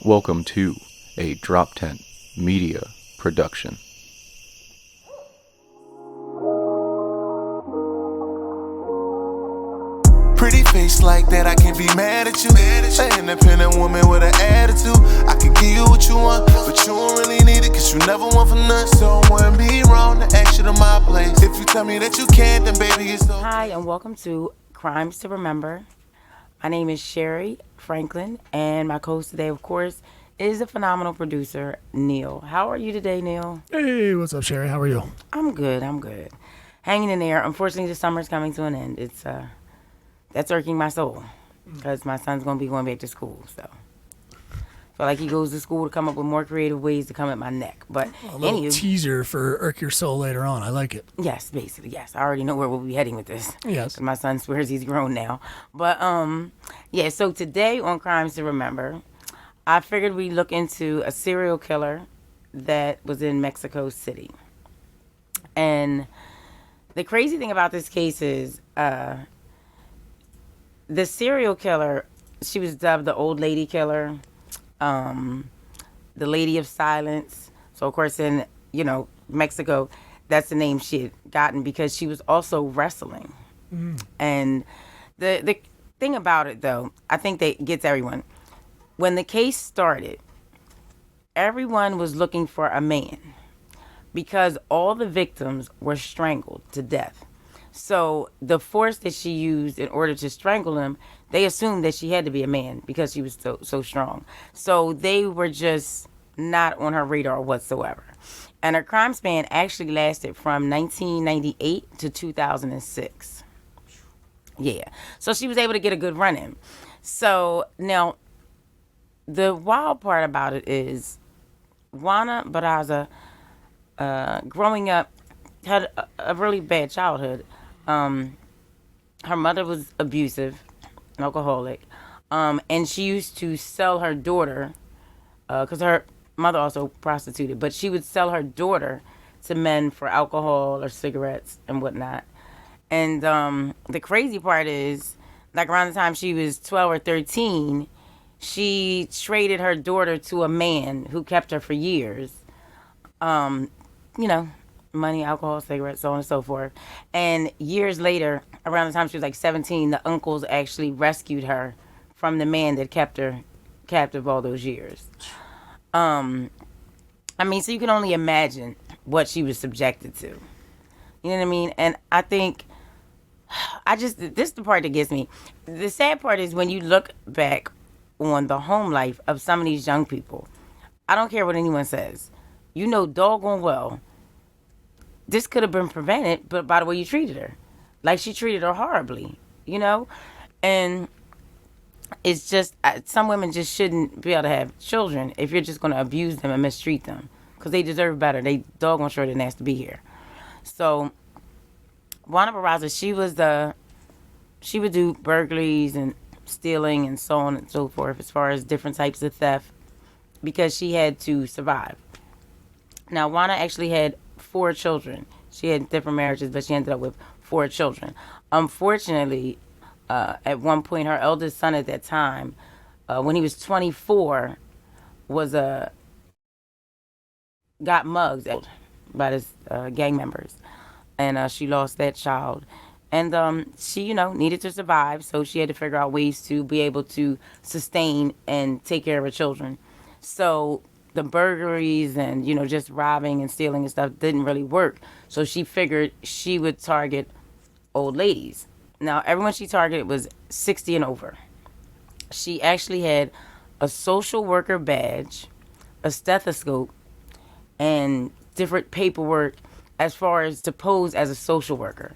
Welcome to a Drop Tent Media production. Pretty face like that, I can't be mad at you. An independent woman with an attitude. I can give you what you want, but you don't really need it, cause you never want for nothing. So it wouldn't be wrong to ask you to my place. If you tell me that you can't, then baby, it's okay. Hi, and welcome to Crimes to Remember. My name is Shari Franklin, and my co-host today, of course, is the phenomenal producer, Neil. How are you today, Neil? Hey, what's up, Shari? How are you? I'm good. Hanging in there. Unfortunately, the summer's coming to an end. That's irking my soul, because my son's going to be going back to school, so. I feel like he goes to school to come up with more creative ways to come at my neck. But A little anywho, teaser for Irk Your Soul later on. I like it. yes, basically, yes. I already know where we'll be heading with this. Yes. 'Cause my son swears he's grown now. But, yeah, so today on Crimes to Remember, I figured we'd look into a serial killer that was in Mexico City. And the crazy thing about this case is the serial killer, she was dubbed the old lady killer, the lady of silence. So, of course, in, Mexico, that's the name she had gotten because she was also wrestling. And the thing about it, though, I think that gets everyone. When the case started, everyone was looking for a man because all the victims were strangled to death. So the force that she used in order to strangle him, they assumed that she had to be a man because she was so strong. So they were just not on her radar whatsoever. And her crime span actually lasted from 1998 to 2006. Yeah. So she was able to get a good run in. So now, the wild part about it is Juana Barraza, growing up, had a really bad childhood. Her mother was abusive, an alcoholic, and she used to sell her daughter, because her mother also prostituted, but she would sell her daughter to men for alcohol or cigarettes and whatnot. And the crazy part is, like around the time she was 12 or 13, she traded her daughter to a man who kept her for years. Money, alcohol, cigarettes, so on and so forth. And years later, around the time she was like 17, the uncles actually rescued her from the man that kept her captive all those years. So you can only imagine what she was subjected to. You know what I mean? And I think, this is the part that gets me. The sad part is when you look back on the home life of some of these young people, I don't care what anyone says. You know doggone well, this could have been prevented, but by the way you treated her. Like, she treated her horribly, And it's just, some women just shouldn't be able to have children if you're just going to abuse them and mistreat them. Because they deserve better. They doggone sure didn't ask to be here. So, Juana Barraza, she would do burglaries and stealing and so on and so forth as far as different types of theft because she had to survive. Now, Juana actually had 4 children. She had different marriages, but she ended up with 4 children. Unfortunately, at one point, her eldest son at that time, when he was 24, got mugged by his gang members, and she lost that child. And she, needed to survive, so she had to figure out ways to be able to sustain and take care of her children. So the burglaries and, just robbing and stealing and stuff didn't really work. So she figured she would target old ladies. Now, everyone she targeted was 60 and over. She actually had a social worker badge, a stethoscope, and different paperwork as far as to pose as a social worker.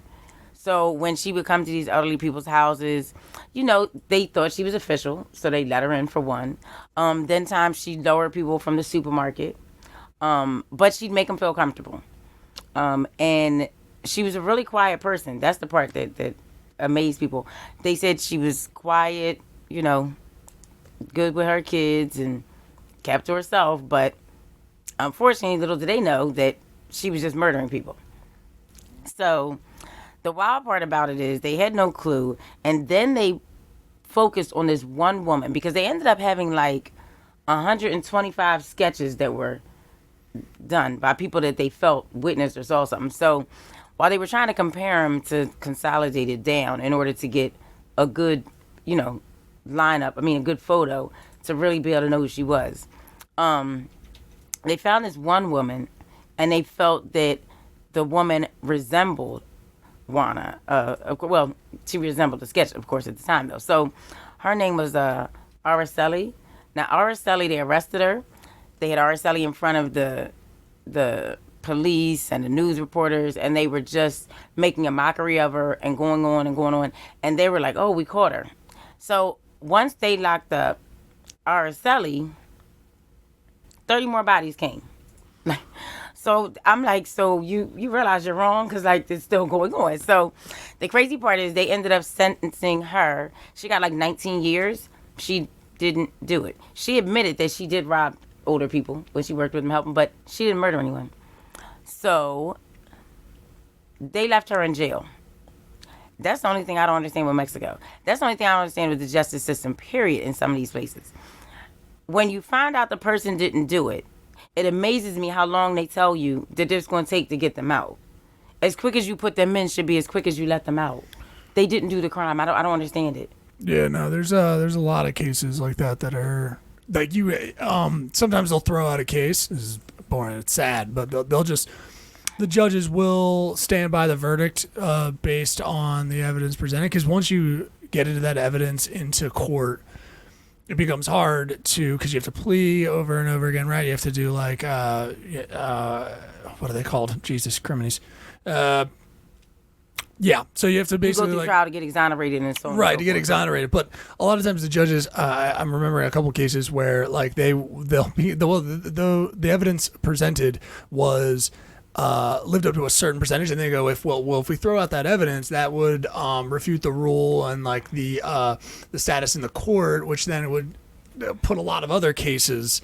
So when she would come to these elderly people's houses, they thought she was official, so they let her in for one. Then times she'd lower people from the supermarket, but she'd make them feel comfortable. And she was a really quiet person. That's the part that amazed people. They said she was quiet, good with her kids and kept to herself, but unfortunately, little did they know that she was just murdering people. So the wild part about it is they had no clue, and then they focused on this one woman because they ended up having like 125 sketches that were done by people that they felt witnessed or saw something. So while they were trying to compare them to consolidate it down in order to get a good, lineup, a good photo to really be able to know who she was, they found this one woman and they felt that the woman resembled Juana. Well, she resembled the sketch, of course, at the time, though. So her name was Araceli. Now, Araceli, they arrested her. They had Araceli in front of the police and the news reporters, and they were just making a mockery of her and going on and going on. And they were like, oh, we caught her. So once they locked up Araceli, 30 more bodies came. So I'm like, so you realize you're wrong? Because, like, it's still going on. So the crazy part is they ended up sentencing her. She got, like, 19 years. She didn't do it. She admitted that she did rob older people when she worked with them, helping, but she didn't murder anyone. So they left her in jail. That's the only thing I don't understand with Mexico. That's the only thing I don't understand with the justice system, period, in some of these places. When you find out the person didn't do it, it amazes me how long they tell you that it's going to take to get them out. As quick as you put them in should be as quick as you let them out. They didn't do the crime. I don't understand it. Yeah, no, there's a lot of cases like that are like you. Sometimes they'll throw out a case. This is boring. It's sad, but they'll just the judges will stand by the verdict based on the evidence presented. Because once you get into that evidence into court, it becomes hard to, because you have to plea over and over again, right? You have to do like what are they called? Jesus, criminies. Yeah, so you have to basically you go through trial to get exonerated and so on. Right, to get exonerated. But a lot of times the judges, I'm remembering a couple of cases where like the evidence presented was lived up to a certain percentage, and they go, if we throw out that evidence, that would refute the rule and like the status in the court, which then would put a lot of other cases,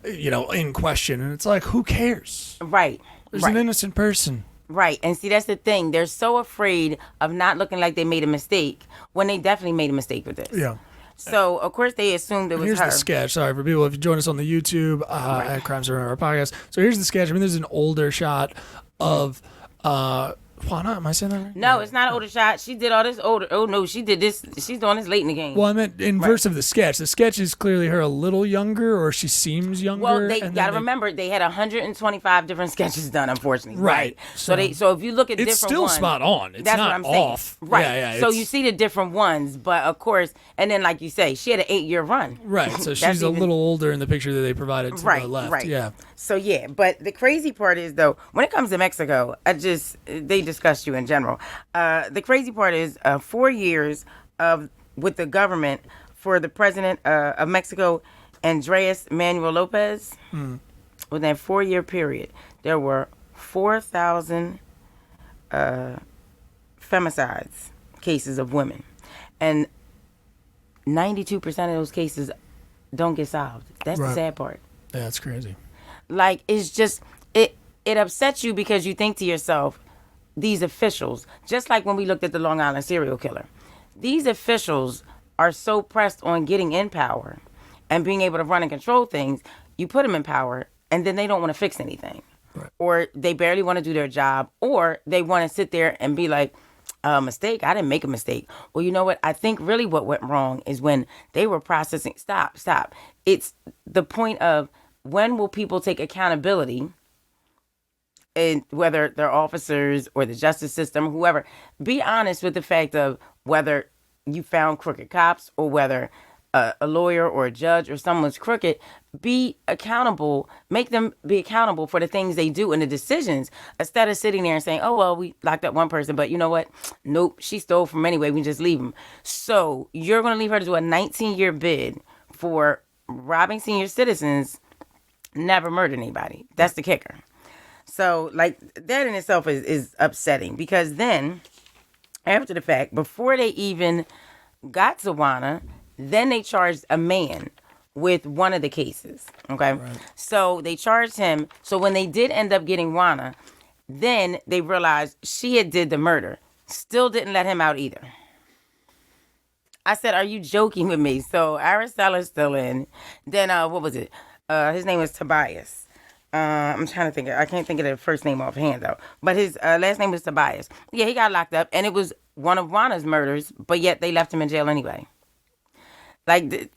in question. And it's like, who cares? Right. There's an innocent person. Right. And see, that's the thing. They're so afraid of not looking like they made a mistake when they definitely made a mistake with this. Yeah. So, of course, they assumed it was here's her. Here's the sketch. Sorry for people if you join us on the YouTube at Crimes Remember Our podcast. So here's the sketch. I mean, there's an older shot of Juana. Am I saying that right? No, it's not an older shot. She did all this older. Oh, no, she did this. She's doing this late in the game. Well, I meant in verse of the sketch. The sketch is clearly her a little younger, or she seems younger. Well, they got to remember, they had 125 different sketches done, unfortunately. Right. So if you look at different ones. It's still spot on. It's that's not what I'm off. Saying. Right. Yeah, so you see the different ones, but of course, and then like you say, she had an 8-year run. Right. So she's a little older in the picture that they provided to the left. Right. Yeah. So yeah, but the crazy part is though, when it comes to Mexico, they discuss you in general. The crazy part is 4 years with the government for the president of Mexico, Andres Manuel Lopez. Within that 4-year period, there were 4,000 femicides cases of women, and 92% of those cases don't get solved. That's the sad part. Yeah, that's crazy. Like, it's just it upsets you because you think to yourself, these officials, just like when we looked at the Long Island serial killer, these officials are so pressed on getting in power and being able to run and control things. You put them in power and then they don't want to fix anything. Right. Or they barely want to do their job, or they want to sit there and be like, mistake, I didn't make a mistake. Well, you know what? I think really what went wrong is when they were processing. Stop. It's the point of, when will people take accountability? And whether they're officers or the justice system, whoever, be honest with the fact of whether you found crooked cops or whether a lawyer or a judge or someone's crooked. Be accountable. Make them be accountable for the things they do and the decisions, instead of sitting there and saying, oh, well, we locked up one person, but you know what? Nope, she stole from anyway. We just leave them. So you're going to leave her to do a 19-year bid for robbing senior citizens, never murdered anybody. That's the kicker. So, like, that in itself is upsetting, because then, after the fact, before they even got to Juana, then they charged a man with one of the cases, okay? Right. So, they charged him. So, when they did end up getting Juana, then they realized she had did the murder. Still didn't let him out either. I said, "Are you joking with me?" So Aristella's still in. Then what was it? His name was Tobias. I'm trying to think. I can't think of the first name offhand though. But his last name was Tobias. Yeah, he got locked up, and it was one of Juana's murders. But yet they left him in jail anyway. Like,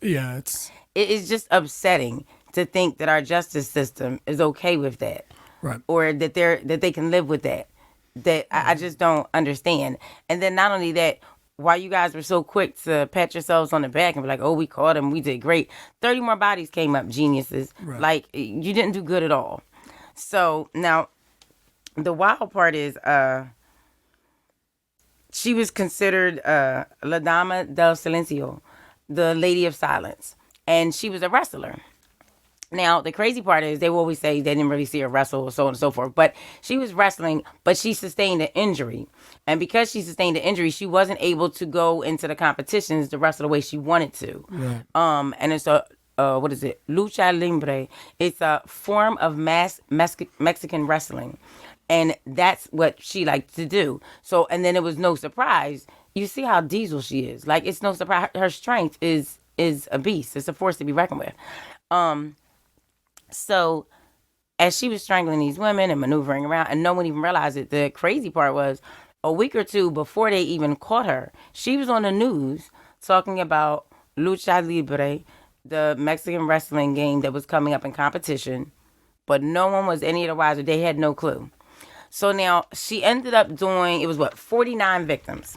Yeah, it's it is just upsetting to think that our justice system is okay with that, right. or that they can live with that. That I just don't understand. And then not only that, why you guys were so quick to pat yourselves on the back and be like, "Oh, we caught him, we did great." 30 more bodies came up, geniuses. Right. Like, you didn't do good at all. So now, the wild part is, she was considered La Dama del Silencio, the Lady of Silence, and she was a wrestler. Now, the crazy part is they will always say they didn't really see her wrestle, so on and so forth. But she was wrestling, but she sustained an injury. And because she sustained an injury, she wasn't able to go into the competitions to wrestle the way she wanted to. Right. And it's a, what is it? Lucha Libre. It's a form of Mexican wrestling. And that's what she liked to do. So, and then it was no surprise. You see how diesel she is. Like, it's no surprise. Her strength is a beast. It's a force to be reckoned with. So as she was strangling these women and maneuvering around, and no one even realized it, the crazy part was a week or two before they even caught her, she was on the news talking about Lucha Libre, the Mexican wrestling game that was coming up in competition, but no one was any of the wiser. They had no clue. So now she ended up doing, it was what, 49 victims.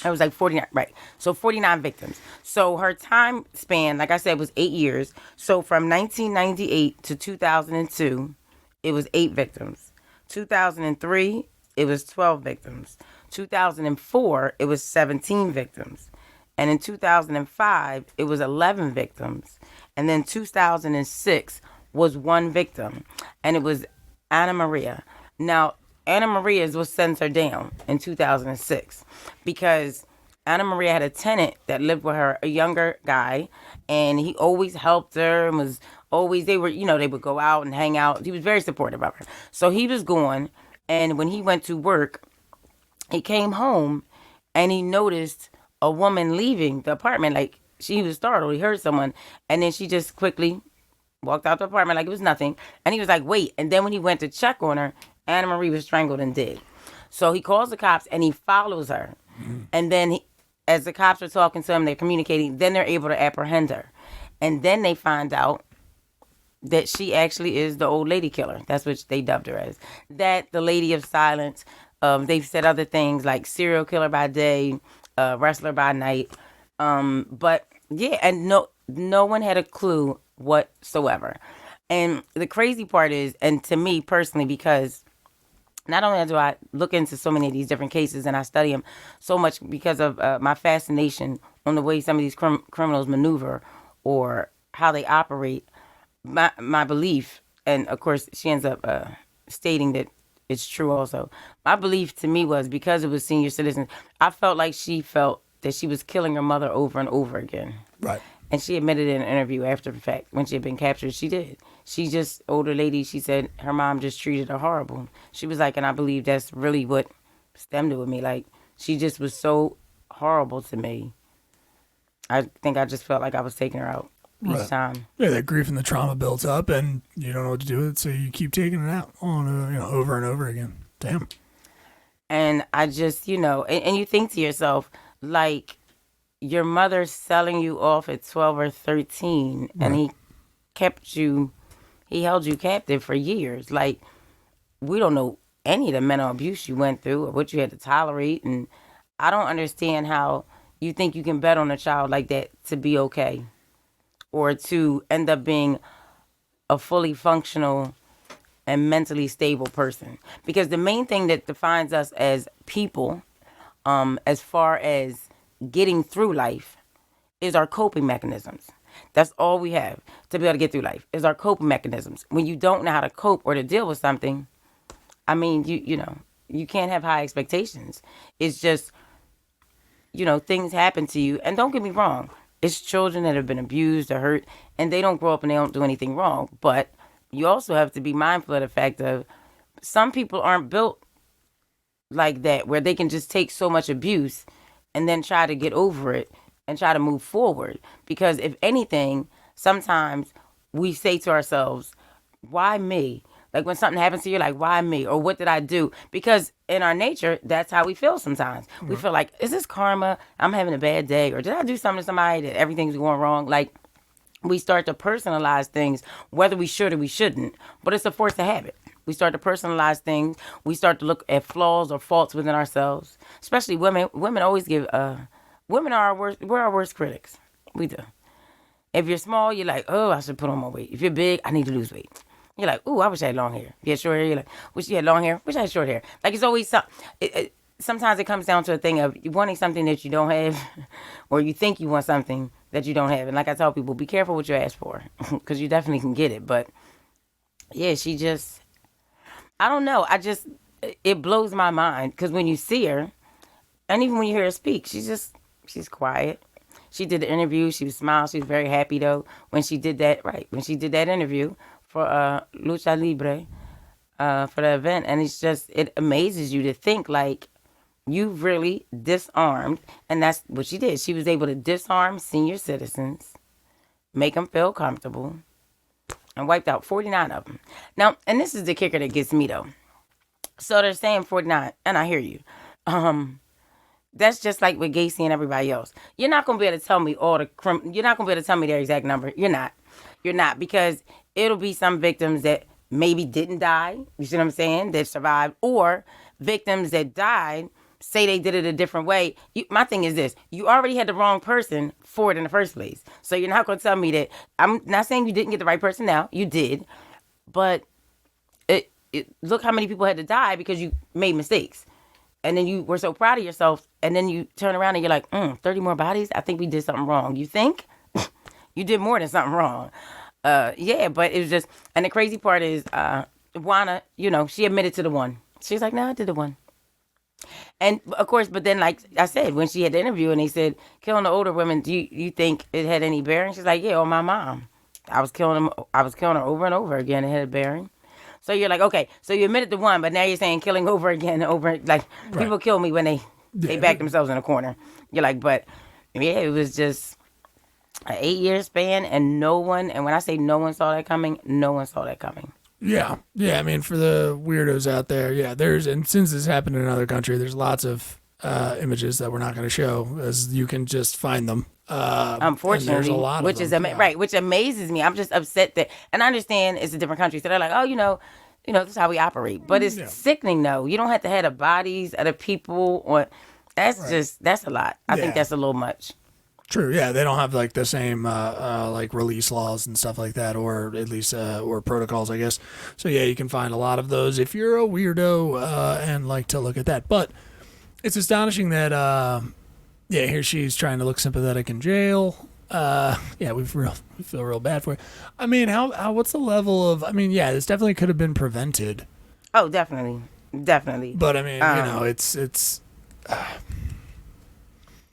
It was like 49, right. So 49 victims. So her time span, like I said, was 8 years. So from 1998 to 2002, it was 8 victims. 2003, it was 12 victims. 2004, it was 17 victims. And in 2005, it was 11 victims. And then 2006 was 1 victim. And it was Anna Maria. Now, Anna Maria's was censored down in 2006 because Anna Maria had a tenant that lived with her, a younger guy, and he always helped her and was always, they would go out and hang out. He was very supportive of her. So he was gone, and when he went to work, he came home and he noticed a woman leaving the apartment. Like, she was startled. He heard someone, and then she just quickly walked out the apartment like it was nothing. And he was like, wait. And then when he went to check on her, Anna Marie was strangled and dead. So he calls the cops and he follows her. And then as the cops are talking to him, they're communicating, then they're able to apprehend her. And then they find out that she actually is the old lady killer. That's what they dubbed her as. That, the Lady of Silence. They've said other things like serial killer by day, wrestler by night. But yeah, and no one had a clue whatsoever. And the crazy part is, and to me personally, because not only do I look into so many of these different cases and I study them so much because of my fascination on the way some of these criminals maneuver or how they operate, my belief, and of course she ends up stating that it's true also. My belief to me was, because it was senior citizens, I felt like she felt that she was killing her mother over and over again. Right. And she admitted in an interview after the fact, when she had been captured, she did. She just, older lady, she said her mom just treated her horrible. She was like, and I believe that's really what stemmed it with me. Like, she just was so horrible to me. I think I just felt like I was taking her out each time. Yeah, that grief and the trauma builds up, and you don't know what to do with it, so you keep taking it out on over and over again. Damn. And I just, and you think to yourself, like, your mother's selling you off at 12 or 13, and he held you captive for years. Like, we don't know any of the mental abuse you went through or what you had to tolerate. And I don't understand how you think you can bet on a child like that to be okay or to end up being a fully functional and mentally stable person. Because the main thing that defines us as people, as far as getting through life, is our coping mechanisms. That's all we have to be able to get through life, is our coping mechanisms. When you don't know how to cope or to deal with something, I mean, you can't have high expectations. It's just, things happen to you. And don't get me wrong, it's children that have been abused or hurt, and they don't grow up and they don't do anything wrong. But you also have to be mindful of the fact of some people aren't built like that, where they can just take so much abuse and then try to get over it and try to move forward. Because if anything, sometimes we say to ourselves, why me? Like when something happens to you, like, why me? Or what did I do? Because in our nature, that's how we feel sometimes. We feel like, is this karma? I'm having a bad day. Or did I do something to somebody that everything's going wrong? Like, we start to personalize things, whether we should or we shouldn't. But it's a force of habit. We start to personalize things. We start to look at flaws or faults within ourselves. Especially women. Women always give, women are we're our worst critics. We do. If you're small, you're like, oh, I should put on more weight. If you're big, I need to lose weight. You're like, ooh, I wish I had long hair. If you had short hair, you're like, wish you had long hair. Wish I had short hair. Like, it's always sometimes it comes down to a thing of you wanting something that you don't have, or you think you want something that you don't have. And like I tell people, be careful what you ask for, because you definitely can get it. But yeah, she just, I don't know. It blows my mind, because when you see her, and even when you hear her speak, she's quiet. She did the interview. She was smiling. She was very happy though when she did that. Right, when she did that interview for Lucha Libre, for the event, and it amazes you to think like you've really disarmed, and that's what she did. She was able to disarm senior citizens, make them feel comfortable, and wiped out 49 of them. Now, and this is the kicker that gets me though. So they're saying 49, and I hear you. That's just like with Gacy and everybody else. You're not gonna be able to tell me you're not gonna be able to tell me their exact number. You're not, because it'll be some victims that maybe didn't die. You see what I'm saying? That survived, or victims that died say they did it a different way. My thing is this: you already had the wrong person for it in the first place. So you're not gonna tell me that. I'm not saying you didn't get the right person. Now you did, but look how many people had to die because you made mistakes. And then you were so proud of yourself, and then you turn around and you're like, 30 more bodies? I think we did something wrong. You think? You did more than something wrong. Yeah, but it was just, and the crazy part is, Juana, she admitted to the one. She's like, no, I did the one. And of course, but then like I said, when she had the interview and they said, killing the older women, do you think it had any bearing? She's like, yeah, on my mom. I was killing her over and over again. It had a bearing. So you're like, okay, so you admitted to one, but now you're saying killing over again and over. Like, right. People kill me when they back themselves in a corner. You're like, but yeah, it was just an 8-year span, and when I say no one saw that coming, no one saw that coming. Yeah. I mean, for the weirdos out there, and since this happened in another country, there's lots of images that we're not going to show, as you can just find them. Unfortunately, there's a lot which of them, is right, which amazes me. I'm just upset that, and I understand it's a different country, so they're like, oh, this is how we operate. But it's sickening, though. You don't have to have the bodies of the people, or that's a lot. I think that's a little much. True. Yeah, they don't have like the same like release laws and stuff like that, or at least or protocols, I guess. So yeah, you can find a lot of those if you're a weirdo and like to look at that. But it's astonishing that here she's trying to look sympathetic in jail. We feel real bad for her. I mean, what's the level of? I mean, this definitely could have been prevented. Oh, definitely. But I mean, it's.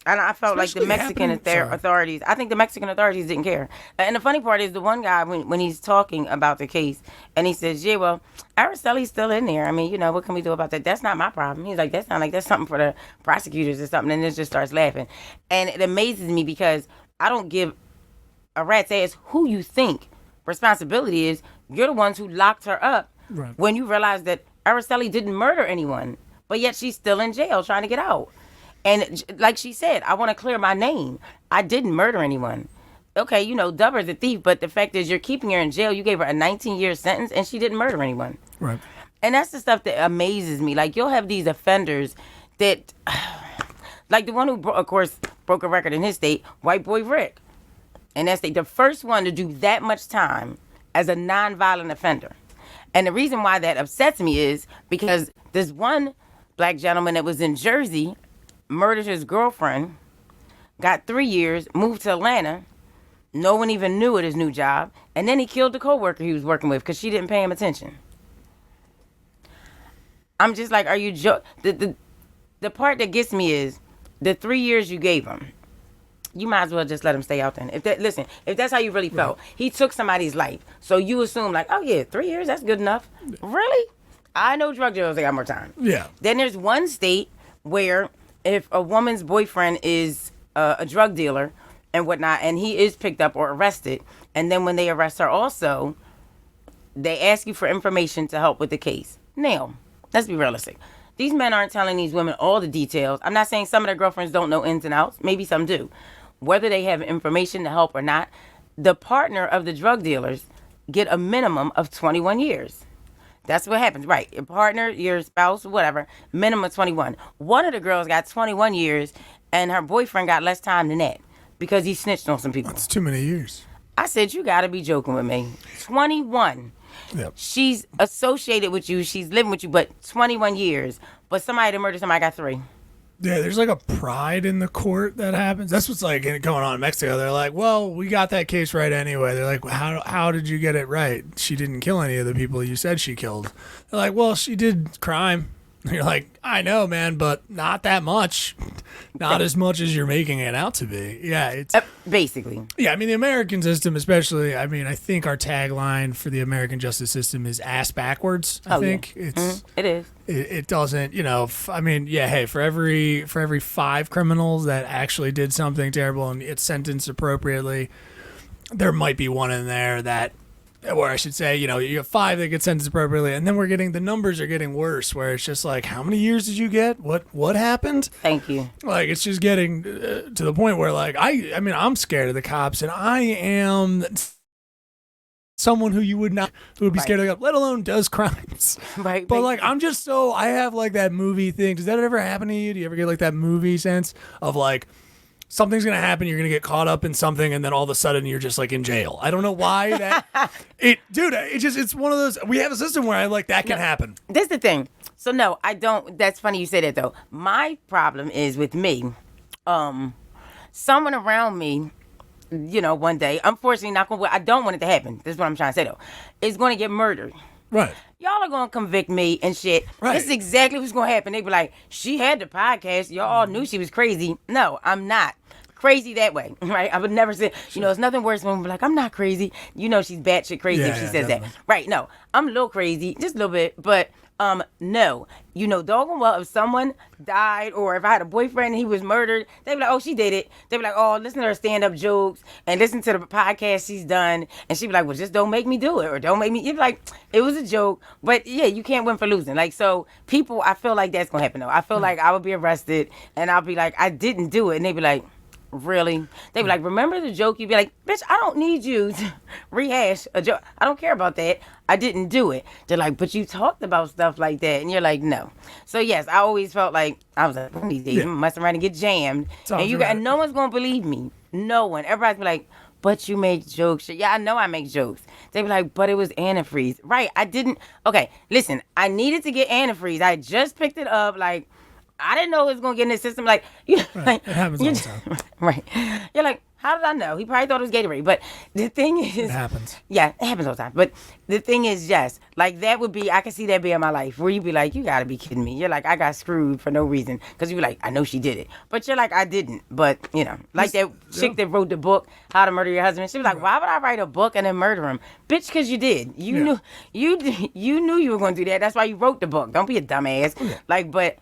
And I felt like the Mexican authorities, I think the Mexican authorities didn't care. And the funny part is the one guy, when he's talking about the case, and he says, yeah, well, Araceli's still in there. I mean, what can we do about that? That's not my problem. He's like, that's something for the prosecutors or something. And then just starts laughing. And it amazes me because I don't give a rat's ass who you think responsibility is. You're the ones who locked her up when you realize that Araceli didn't murder anyone, but yet she's still in jail trying to get out. And like she said, I want to clear my name. I didn't murder anyone. Okay, Dubber's a thief, but the fact is you're keeping her in jail. You gave her a 19-year sentence, and she didn't murder anyone. Right. And that's the stuff that amazes me. Like, you'll have these offenders that, like the one who, of course, broke a record in his state, White Boy Rick. And that's the first one to do that much time as a nonviolent offender. And the reason why that upsets me is because this one black gentleman that was in Jersey murdered his girlfriend, got 3 years, moved to Atlanta. No one even knew at his new job. And then he killed the coworker he was working with because she didn't pay him attention. I'm just like, are you joking? The part that gets me is the 3 years you gave him. You might as well just let him stay out then. If that's how you really felt. He took somebody's life. So you assume like, oh yeah, 3 years, that's good enough. Really? I know drug dealers, they got more time. Yeah. Then there's one state where if a woman's boyfriend is a drug dealer and whatnot, and he is picked up or arrested, and then when they arrest her also, they ask you for information to help with the case. Now, let's be realistic. These men aren't telling these women all the details. I'm not saying some of their girlfriends don't know ins and outs. Maybe some do. Whether they have information to help or not, the partner of the drug dealers get a minimum of 21 years. That's what happens, right? Your partner, your spouse, whatever, minimum of 21. One of the girls got 21 years, and her boyfriend got less time than that because he snitched on some people. That's too many years. I said, you got to be joking with me. 21. Yep. She's associated with you. She's living with you, but 21 years. But somebody that murdered somebody got 3. Yeah, there's like a pride in the court that happens. That's what's like going on in Mexico. They're like, well, we got that case right anyway. They're like, how did you get it right? She didn't kill any of the people you said she killed. They're like, well, she did crime. And you're like, I know, man, but not that much. Not as much as you're making it out to be. Yeah, it's basically. Yeah, I mean, the American system, especially, I mean, I think our tagline for the American justice system is ass backwards. I think it's it is. It doesn't, I mean, yeah, hey, for every 5 criminals that actually did something terrible and it's sentenced appropriately, there might be one in there that, or I should say, you have 5 that get sentenced appropriately, and then the numbers are getting worse, where it's just like, how many years did you get? What happened? Thank you. Like, it's just getting to the point where, like, I mean, I'm scared of the cops, and I am someone who would be scared of the cops, let alone does crimes. Right. But, like, I have, like, that movie thing. Does that ever happen to you? Do you ever get, like, that movie sense of, like, something's going to happen, you're going to get caught up in something, and then all of a sudden you're just like in jail. I don't know why that it's one of those, we have a system where that can happen. This is the thing. So no, I don't, that's funny you say that though. My problem is with me, someone around me, one day, unfortunately I don't want it to happen. This is what I'm trying to say though, is going to get murdered. Right. Y'all are going to convict me and shit. Right. This is exactly what's going to happen. They be like, she had the podcast. Y'all all knew she was crazy. No, I'm not crazy that way, right? I would never say, it's nothing worse when we're like, I'm not crazy. She's batshit crazy if she says definitely. that. Right, no. I'm a little crazy, just a little bit, but no. Doggone well, if someone died or if I had a boyfriend and he was murdered, they'd be like, oh, she did it. They'd be like, oh, listen to her stand-up jokes and listen to the podcast she's done. And she'd be like, well, just don't make me do it or don't make me. You'd be like, it was a joke. But yeah, you can't win for losing. Like, so people, I feel like that's going to happen though. I feel like I would be arrested and I'll be like, I didn't do it. And they'd be like, really? They'd be like, remember the joke? You'd be like, bitch, I don't need you to rehash a joke. I don't care about that. I didn't do it. They're like, but you talked about stuff like that. And you're like, no. So yes, I always felt like, I was like, one of these days, I'm messing around and get jammed. And no one's going to believe me. No one. Everybody's be like, but you make jokes. Yeah, I know I make jokes. They be like, but it was antifreeze. Right, I didn't. Okay, listen, I needed to get antifreeze. I just picked it up, like, I didn't know it was going to get in the system. Like, right. It happens all the time. Right. You're like, how did I know? He probably thought it was Gatorade. But the thing is. It happens. Yeah, it happens all the time. But the thing is, yes, like that would be, I can see that be in my life where you'd be like, you got to be kidding me. You're like, I got screwed for no reason. Because you'd be like, I know she did it. But you're like, I didn't. But, like that chick that wrote the book, How to Murder Your Husband. She was like, why would I write a book and then murder him? Bitch, because you did. You knew you knew you were going to do that. That's why you wrote the book. Don't be a dumbass. Like, but.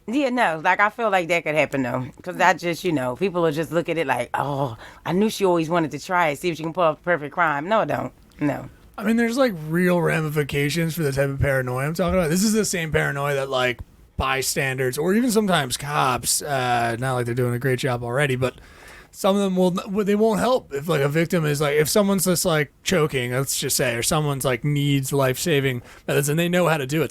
Yeah, no, like I feel like that could happen though, because I just, people will just look at it like, oh, I knew she always wanted to try it, see if she can pull off a perfect crime. No, I don't. No. I mean, there's like real ramifications for the type of paranoia I'm talking about. This is the same paranoia that like bystanders or even sometimes cops, not like they're doing a great job already, but some of them they won't help if like a victim is like, if someone's just like choking, let's just say, or someone's like needs life-saving methods and they know how to do it.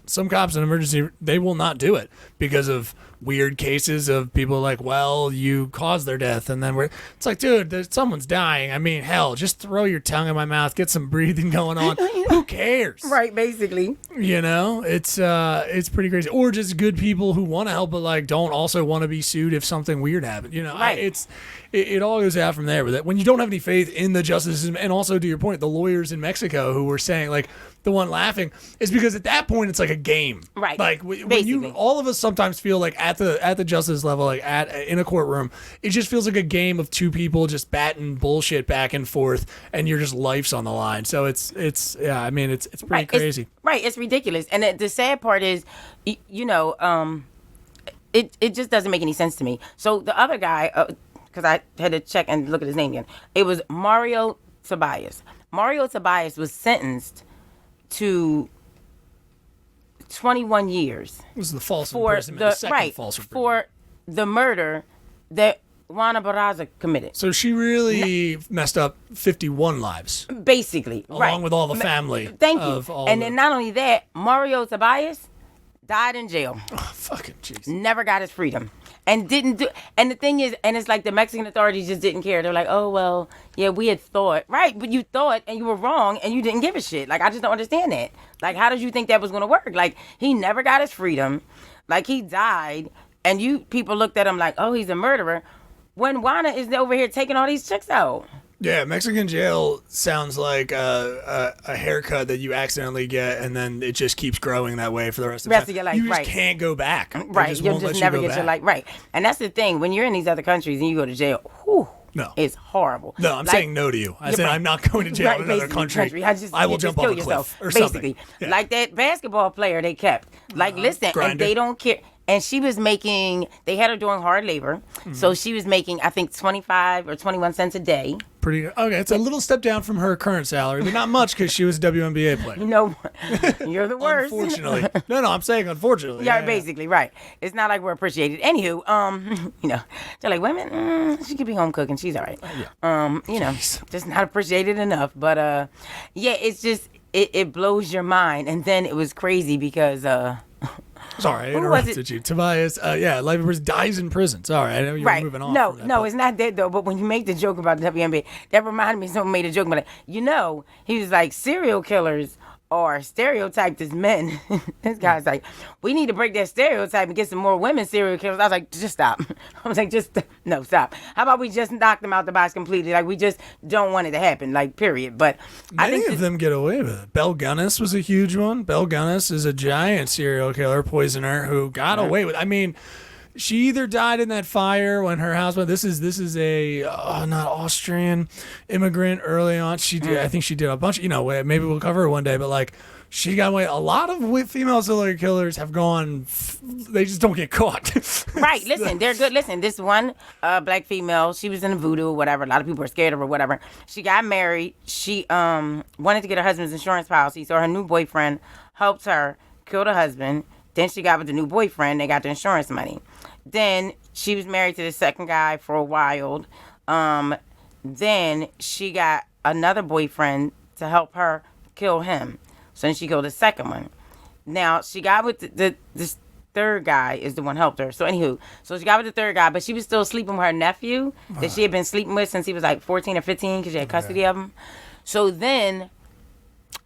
Some cops in emergency, they will not do it because of weird cases of people like, well, you caused their death. And then it's like, dude, someone's dying. I mean, hell, just throw your tongue in my mouth, get some breathing going on. Who cares? Right, basically. It's pretty crazy. Or just good people who want to help, but like don't also want to be sued if something weird happened. Right. It all goes out from there. But that when you don't have any faith in the justice system, and also to your point, the lawyers in Mexico who were saying like, the one laughing is because at that point it's like a game, right? Like when all of us sometimes feel like at the justice level, like in a courtroom, it just feels like a game of two people just batting bullshit back and forth, and your just life's on the line. So it's pretty crazy, right? It's ridiculous, and the sad part is, it just doesn't make any sense to me. So the other guy, because I had to check and look at his name again, it was Mario Tobias. Mario Tobias was sentenced to 21 years. It was the false for imprisonment, the second false imprisonment. for the murder that Juana Barraza committed. So she really messed up 51 lives. Basically, along with all the family. Thank you. Of all and then not only that, Mario Tobias died in jail. Oh, fucking jeez. Never got his freedom. And didn't do. And the thing is, and it's like the Mexican authorities just didn't care. They're like, oh well, yeah, we had thought, right? But you thought, and you were wrong, and you didn't give a shit. Like I just don't understand that. Like, how did you think that was gonna work? Like he never got his freedom. Like he died, and you people looked at him like, oh, he's a murderer. When Juana is over here taking all these chicks out. Yeah, Mexican jail sounds like a haircut that you accidentally get, and then it just keeps growing that way for the rest of your life. You just can't go back. Right, you'll just never get your life. Right, and that's the thing. When you're in these other countries and you go to jail, whew, no, it's horrible. No, I'm saying no to you. I said I'm not going to jail in another country. I will jump off a cliff or basically, something. Yeah. Like that basketball player they kept. Like, listen, and they don't care. And she was making, they had her doing hard labor. Mm-hmm. So she was making, I think, 25 or 21 cents a day. Pretty good. Okay, it's a little step down from her current salary, but not much because she was a WNBA player. You know, you're the worst. Unfortunately. No, I'm saying unfortunately. Yeah, basically, right. It's not like we're appreciated. Anywho, you know, they're like, women, she could be home cooking. She's all right. Yeah. You know, just not appreciated enough. But, yeah, it's just, it blows your mind. And then it was crazy because, sorry, I interrupted you. Tobias, life in prison, dies in prison. Sorry, I know you're moving on. No, it's not that though. But when you make the joke about the WNBA, that reminded me. Someone made a joke about it. You know, he was like, serial killers are stereotyped as men. This guy's like, we need to break that stereotype and get some more women serial killers. I was like, just stop. I was like, no, stop. How about we just knock them out the box completely? Like, we just don't want it to happen, like, period. But many of them get away with it. Belle Gunness was a huge one. Belle Gunness is a giant serial killer, poisoner, who got away with it. I mean, she either died in that fire when her house went. This is a not Austrian immigrant early on. She did. I think she did a bunch. You know, maybe we'll cover her one day. But like, she got away. A lot of female serial killers have gone. They just don't get caught. Right. Listen, they're good. Listen, this one black female. She was in voodoo or whatever. A lot of people were scared of her. Whatever. She got married. She wanted to get her husband's insurance policy, so her new boyfriend helped her kill the husband. Then she got with the new boyfriend. They got the insurance money. Then she was married to the second guy for a while. Then she got another boyfriend to help her kill him. So then she killed the second one. Now she got with this third guy is the one helped her. So anywho, so she got with the third guy, but she was still sleeping with her nephew that she had been sleeping with since he was like 14 or 15 because she had custody of him. So then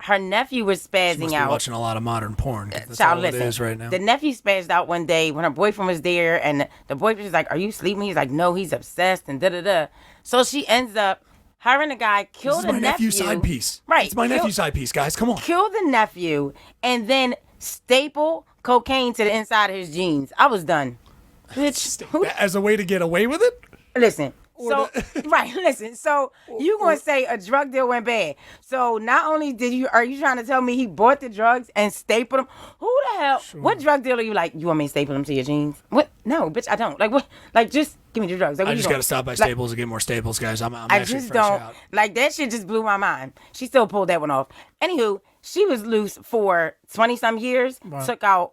her nephew was spazzing must out. Be watching a lot of modern porn. That's Child, all listen, it is right now. The nephew spazzed out one day when her boyfriend was there, and the boyfriend was like, "Are you sleeping?" He's like, "No, he's obsessed," and da da da. So she ends up, her and the guy killed the nephew. This is my nephew's side piece. Right. It's my nephew's side piece, guys. Come on. Kill the nephew and then staple cocaine to the inside of his jeans. I was done. Bitch, as a way to get away with it? Listen. So listen. So you gonna say a drug deal went bad? So not only are you trying to tell me he bought the drugs and stapled them? Who the hell? Sure. What drug deal are you like? You want me to staple them to your jeans? What? No, bitch, I don't. Like what? Like just give me the drugs. Like, I just gotta stop by Staples and get more Staples, guys. I'm I just don't out. Like that shit. Just blew my mind. She still pulled that one off. Anywho, she was loose for 20-some years. Wow. Took out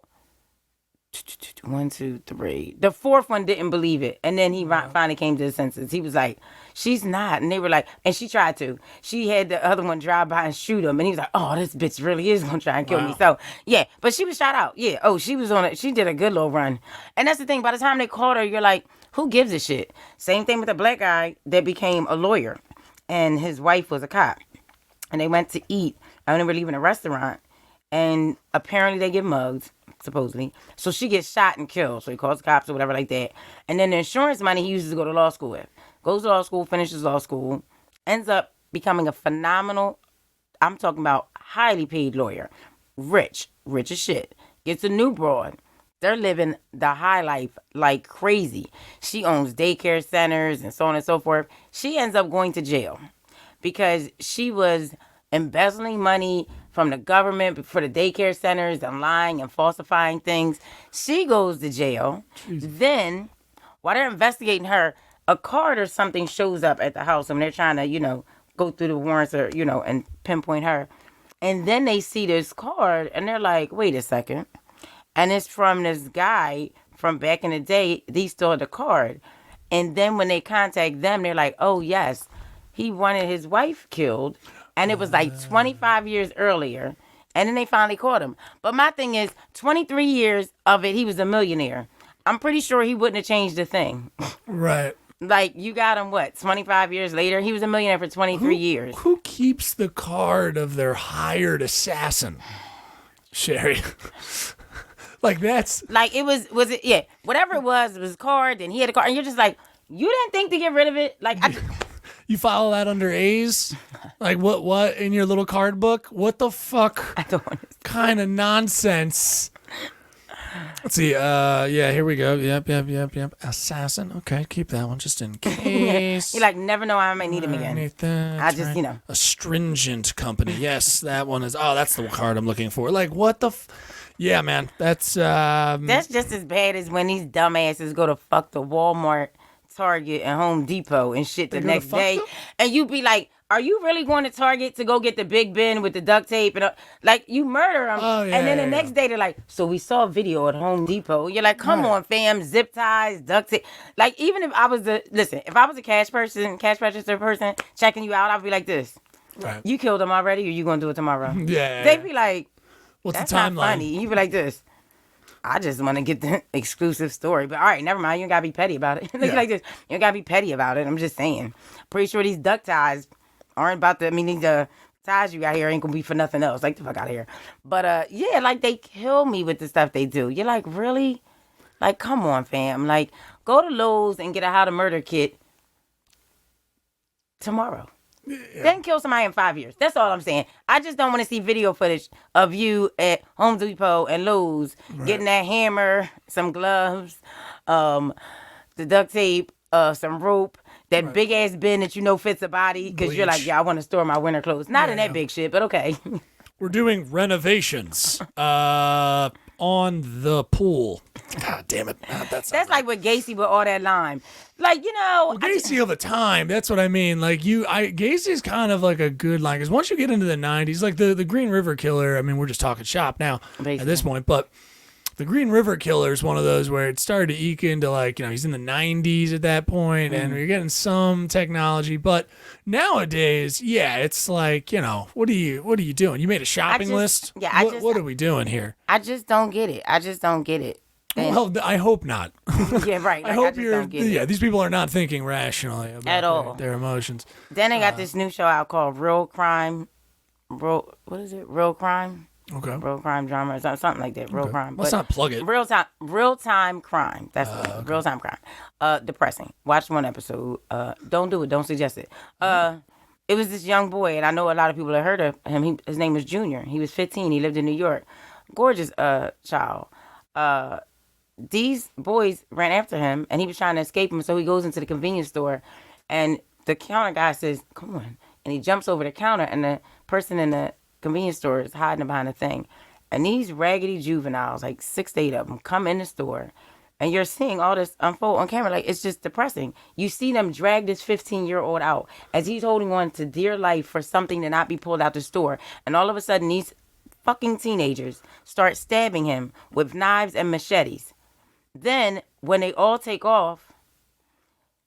1, 2, 3. The fourth one didn't believe it, and then he finally came to his senses. He was like, "She's not," and they were like, and she tried to. She had the other one drive by and shoot him, and he was like, "Oh, this bitch really is gonna try and kill me." So yeah, but she was shot out. Yeah. Oh, she was on it. She did a good little run, and that's the thing. By the time they caught her, you're like, who gives a shit? Same thing with the black guy that became a lawyer, and his wife was a cop, and they went to eat. I remember leaving a restaurant, and apparently they get mugged. Supposedly. So she gets shot and killed. So he calls the cops or whatever like that. And then the insurance money he uses to go to law school with. Goes to law school, finishes law school, ends up becoming a phenomenal, I'm talking about highly paid lawyer. Rich as shit. Gets a new broad. They're living the high life like crazy. She owns daycare centers and so on and so forth. She ends up going to jail because she was embezzling money from the government for the daycare centers and lying and falsifying things. She goes to jail. Then, while they're investigating her, a card or something shows up at the house and they're trying to, go through the warrants or, and pinpoint her. And then they see this card and they're like, wait a second. And it's from this guy from back in the day. They still had the card. And then when they contact them, they're like, oh, yes, he wanted his wife killed. And it was like 25 years earlier. And then they finally caught him. But my thing is, 23 years of it, he was a millionaire. I'm pretty sure he wouldn't have changed a thing. Right. Like, you got him, 25 years later? He was a millionaire for 23 years. Who keeps the card of their hired assassin? Shari. Like, that's... Like, it was it, yeah, whatever it was a card, and he had a card, and you're just like, you didn't think to get rid of it? Like, You follow that under A's? Like, what, in your little card book? What the fuck I don't understand. kind of nonsense? Let's see. Yeah, here we go. Yep. Assassin. Okay, keep that one just in case. You like never know how I might need him again. I just, Astringent company. Yes, that one is. Oh, that's the card I'm looking for. Like, what the? Yeah, man. That's just as bad as when these dumbasses go to fuck the Walmart, Target, and Home Depot and shit the next day, and you be like, are you really going to Target to go get the Big Ben with the duct tape and like you murder them? Oh, yeah, and then the next day they're like, so we saw a video at Home Depot. You're like, come on, fam, zip ties, duct tape. Like, even if I was if I was a cash register person checking you out, I'd be like this. Right. You killed him already, or you gonna do it tomorrow? Yeah. They'd be like, what's that's the timeline? not funny. You'd be like this. I just want to get the exclusive story. But all right, never mind. You ain't got to be petty about it. Like this. You ain't got to be petty about it. I'm just saying. Pretty sure these duct ties aren't about to, these ties you got here ain't going to be for nothing else. Like, the fuck out of here. But, yeah, like, they kill me with the stuff they do. You're like, really? Like, come on, fam. Like, go to Lowe's and get a How to Murder kit tomorrow. Yeah. Then kill somebody in 5 years. That's all I'm saying. I just don't want to see video footage of you at Home Depot and Lowe's getting that hammer, some gloves, the duct tape, some rope, that big ass bin that fits a body because you're like, yeah, I want to store my winter clothes. Not in that big shit, but okay. We're doing renovations on the pool. God damn it. That's like with Gacy with all that lime. Like, well, Gacy all the time. That's what I mean. Like, Gacy's kind of like a good line. Because once you get into the 90s, like the Green River Killer, we're just talking shop now at this point. But the Green River Killer is one of those where it started to eke into, like, he's in the 90s at that point, and you're getting some technology. But nowadays, yeah, it's like, what are you doing? You made a shopping list? Yeah, what are we doing here? I just don't get it. And, well, I hope not. Yeah, right. Like, I hope you're. Yeah, these people are not thinking rationally about at all their emotions. Then they got this new show out called Real Crime. What is it? Real Crime. Okay. Real crime drama or something like that. Real crime. Let's not plug it. Real time crime. That's what it is. Real time crime. Depressing. Watch one episode. Don't do it. Don't suggest it. It was this young boy, and I know a lot of people have heard of him. His name was Junior. He was 15. He lived in New York. Gorgeous child. These boys ran after him, and he was trying to escape him. So he goes into the convenience store, and the counter guy says, "Come on," and he jumps over the counter, and the person in the convenience store is hiding behind a thing. And these raggedy juveniles, like 6 to 8 of them, come in the store, and you're seeing all this unfold on camera. Like, it's just depressing. You see them drag this 15-year-old out as he's holding on to dear life for something to not be pulled out the store. And all of a sudden, these fucking teenagers start stabbing him with knives and machetes. Then, when they all take off,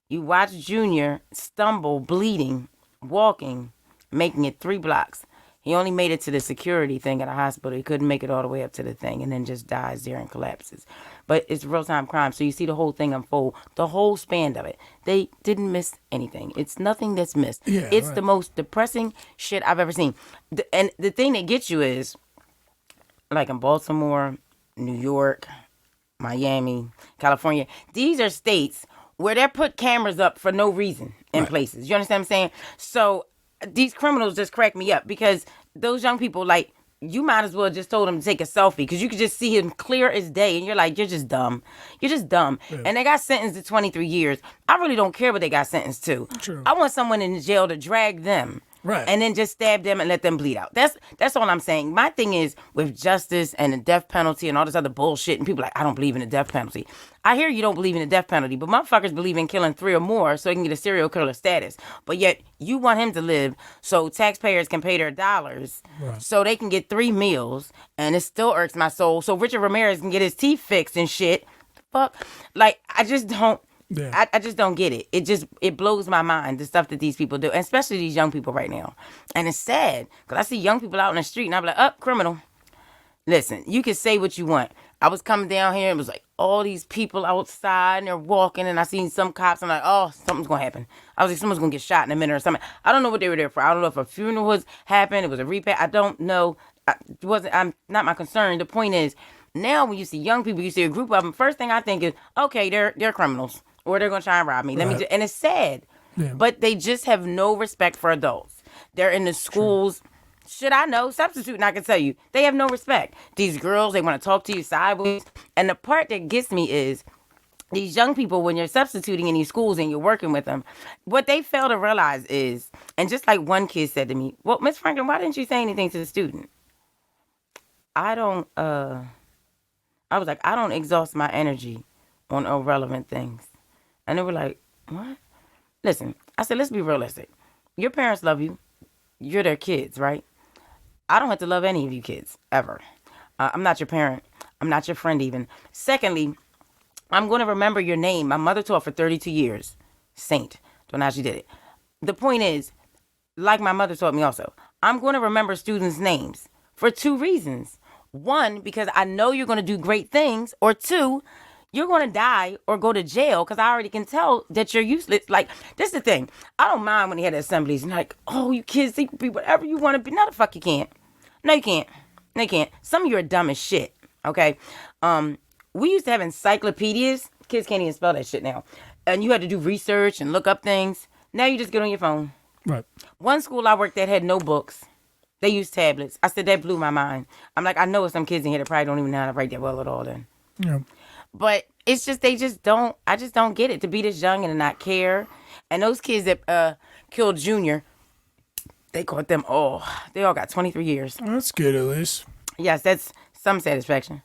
you watch Junior stumble, bleeding, walking, making it 3 blocks. He only made it to the security thing at a hospital. He couldn't make it all the way up to the thing, and then just dies there and collapses. But it's real-time crime, so you see the whole thing unfold, the whole span of it. They didn't miss anything. It's nothing that's missed. Yeah, it's the most depressing shit I've ever seen. And the thing that gets you is, like in Baltimore, New York, Miami, California, these are states where they put cameras up for no reason in places. You understand what I'm saying? So these criminals just crack me up because those young people, like, you might as well just told them to take a selfie because you could just see him clear as day, and you're like, you're just dumb. You're just dumb. Yeah. And they got sentenced to 23 years. I really don't care what they got sentenced to. True. I want someone in jail to drag them Right. and then just stab them and let them bleed out. That's all I'm saying. My thing is with justice and the death penalty and all this other bullshit, and people like, I don't believe in the death penalty. I hear you don't believe in the death penalty, but motherfuckers believe in killing 3 or more so they can get a serial killer status. But yet you want him to live so taxpayers can pay their dollars so they can get 3 meals, and it still irks my soul. So Richard Ramirez can get his teeth fixed and shit. Fuck. Like, I just don't. Yeah. I just don't get it. It blows my mind, the stuff that these people do, and especially these young people right now. And it's sad because I see young people out in the street and I'm like, criminal. Listen, you can say what you want. I was coming down here and it was like all these people outside and they're walking, and I seen some cops. I'm like, oh, something's going to happen. I was like, someone's going to get shot in a minute or something. I don't know what they were there for. I don't know if a funeral was happened. It was a repay. I don't know. I'm not my concern. The point is, now when you see young people, you see a group of them, first thing I think is, okay, they're criminals. Or they're going to try and rob me. And it's sad. Yeah. But they just have no respect for adults. They're in the schools. True. Should I know? Substitute, and I can tell you. They have no respect. These girls, they want to talk to you sideways. And the part that gets me is these young people, when you're substituting in these schools and you're working with them, what they fail to realize is, and just like one kid said to me, well, Miss Franklin, why didn't you say anything to the student? I was like, I don't exhaust my energy on irrelevant things. And they were like, what? Listen, I said, let's be realistic. Your parents love you. You're their kids, right? I don't have to love any of you kids, ever. I'm not your parent. I'm not your friend even. Secondly, I'm going to remember your name. My mother taught for 32 years. Saint. Don't know how she did it. The point is, like my mother taught me also, I'm going to remember students' names for 2 reasons. 1, because I know you're going to do great things. Or 2, you're going to die or go to jail because I already can tell that you're useless. Like, this is the thing. I don't mind when they had assemblies and like, oh, you kids, you can be whatever you want to be. No, the fuck you can't. No, you can't. No, you can't. Some of you are dumb as shit, okay? We used to have encyclopedias. Kids can't even spell that shit now. And you had to do research and look up things. Now you just get on your phone. Right. One school I worked at had no books. They used tablets. I said, that blew my mind. I'm like, I know some kids in here that probably don't even know how to write that well at all then. Yeah. But it's just, I just don't get it, to be this young and to not care. And those kids that killed Junior, they caught them all. They all got 23 years. Well, that's good at least. Yes, that's some satisfaction.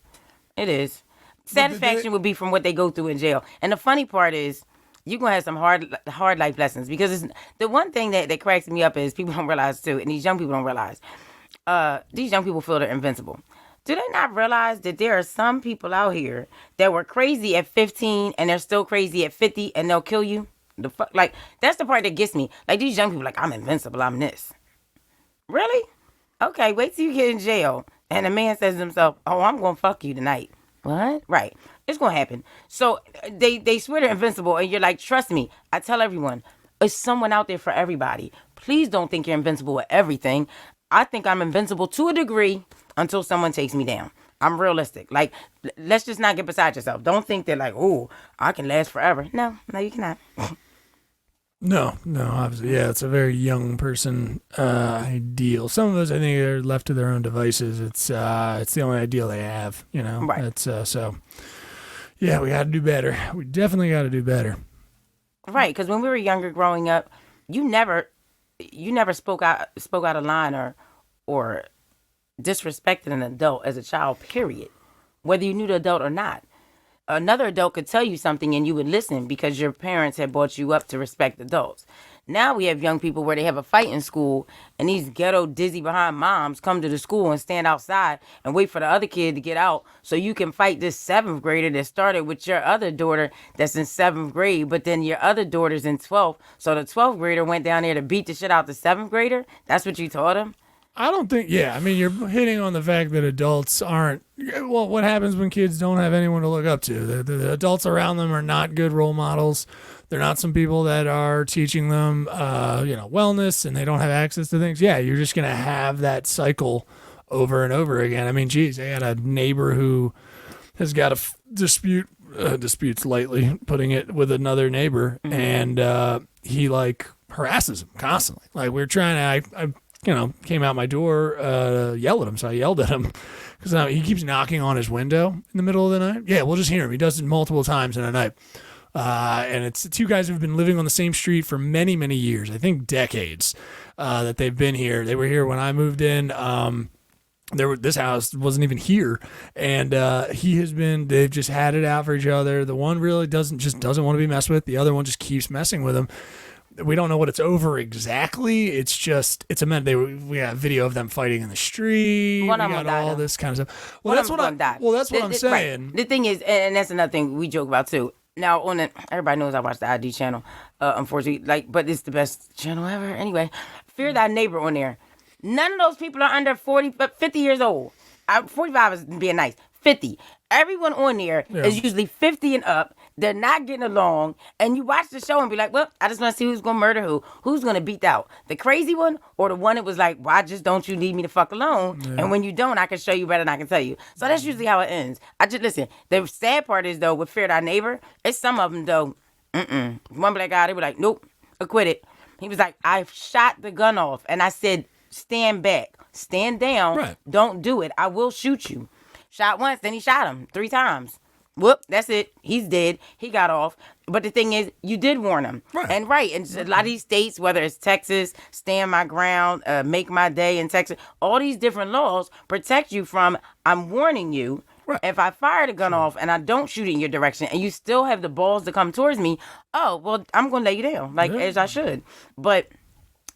It is. Satisfaction would be from what they go through in jail. And the funny part is, you're going to have some hard life lessons. Because the one thing that cracks me up is people don't realize too, and these young people don't realize, these young people feel they're invincible. Do they not realize that there are some people out here that were crazy at 15 and they're still crazy at 50 and they'll kill you? Like, that's the part that gets me. Like, these young people, like, I'm invincible, I'm this. Really? Okay, wait till you get in jail and a man says to himself, oh, I'm going to fuck you tonight. What? Right. It's going to happen. So they swear they're invincible and you're like, trust me. I tell everyone, there's someone out there for everybody. Please don't think you're invincible at everything. I think I'm invincible to a degree until someone takes me down. I'm realistic. Like, let's just not get beside yourself. Don't think that like, oh, I can last forever. No, you cannot. No, obviously. Yeah, it's a very young person ideal. Some of those, I think, are left to their own devices. It's the only ideal they have, you know. Right. It's so, yeah, we got to do better. We definitely got to do better. Right, because when we were younger growing up, you never spoke out of line or disrespected an adult as a child, period, whether you knew the adult or not. Another adult could tell you something and you would listen because your parents had brought you up to respect adults. Now we have young people where they have a fight in school and these ghetto dizzy behind moms come to the school and stand outside and wait for the other kid to get out so you can fight this 7th grader that started with your other daughter that's in 7th grade, but then your other daughter's in 12th. So the 12th grader went down there to beat the shit out the 7th grader. That's what you taught him? I don't think, I mean, you're hitting on the fact that adults aren't, well, what happens when kids don't have anyone to look up to? The adults around them are not good role models. They're not some people that are teaching them, wellness, and they don't have access to things. Yeah, you're just going to have that cycle over and over again. I mean, geez, I got a neighbor who has got a disputes lightly, putting it with another neighbor, and he, like, harasses him constantly. Like, we're trying to, I came out my door, yelled at him. So I yelled at him because he keeps knocking on his window in the middle of the night. Yeah, we'll just hear him. He does it multiple times in a night. And it's two guys who've been living on the same street for many, many years. I think decades that they've been here. They were here when I moved in. This house wasn't even here, and they've just had it out for each other. The one really doesn't want to be messed with. The other one just keeps messing with him. We don't know what it's over exactly. It's a man. We got video of them fighting in the street. One we of them got all died, this kind of stuff. Well, that's what I'm saying. Right. The thing is, and that's another thing we joke about too. Now everybody knows I watch the ID channel, unfortunately, but it's the best channel ever. Anyway, Fear Thy Neighbor on there. None of those people are under 50 years old. 45 is being nice. 50. Everyone on there is usually 50 and up. They're not getting along. And you watch the show and be like, well, I just want to see who's going to murder who. Who's going to beat out? The crazy one or the one that was like, why just don't you leave me the fuck alone? Yeah. And when you don't, I can show you better than I can tell you. So that's usually how it ends. Listen, the sad part is, though, with Fear Thy Neighbor, it's some of them, though, one black guy, they were like, nope, acquitted. He was like, I shot the gun off. And I said, stand back, stand down, right. Don't do it. I will shoot you. Shot once, then he shot him 3 times. Whoop, that's it. He's dead. He got off. But the thing is, you did warn him. Right. And a lot of these states, whether it's Texas, Stand My Ground, Make My Day in Texas, all these different laws protect you from, I'm warning you. Right. If I fire the gun off and I don't shoot it in your direction and you still have the balls to come towards me, oh, well, I'm going to lay you down, as I should. But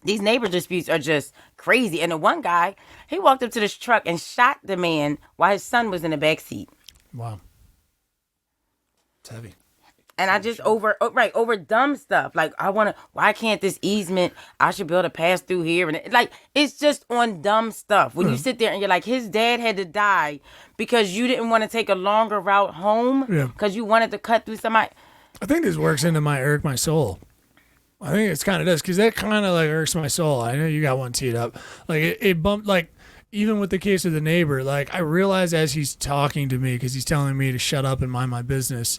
these neighbor disputes are just crazy. And the one guy, he walked up to this truck and shot the man while his son was in the back seat. Wow. It's heavy. And I just over dumb stuff. Like, why can't this easement, I should be able to pass through here. And it's just on dumb stuff. When you sit there and you're like, his dad had to die because you didn't want to take a longer route home because you wanted to cut through somebody. I think this works into my irk my soul. I think it's kind of does because that kind of like irks my soul. I know you got one teed up. Like it bumped like even with the case of the neighbor. Like I realize as he's talking to me because he's telling me to shut up and mind my business,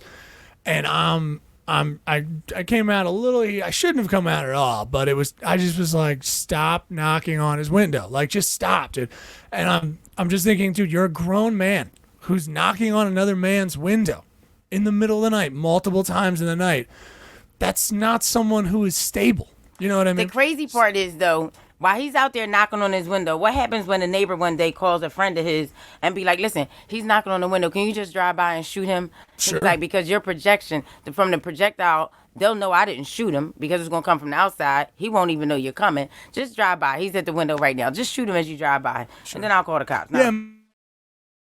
and I came out a little. I shouldn't have come out at all, but I just was like, stop knocking on his window. Like just stop, dude. And I'm just thinking, dude, you're a grown man who's knocking on another man's window in the middle of the night, multiple times in the night. That's not someone who is stable. You know what I mean? The crazy part is, though, while he's out there knocking on his window, what happens when a neighbor one day calls a friend of his and be like, listen, he's knocking on the window. Can you just drive by and shoot him? Sure. Like, because your projection from the projectile, they'll know I didn't shoot him because it's going to come from the outside. He won't even know you're coming. Just drive by. He's at the window right now. Just shoot him as you drive by. Sure. And then I'll call the cops. No. Yeah.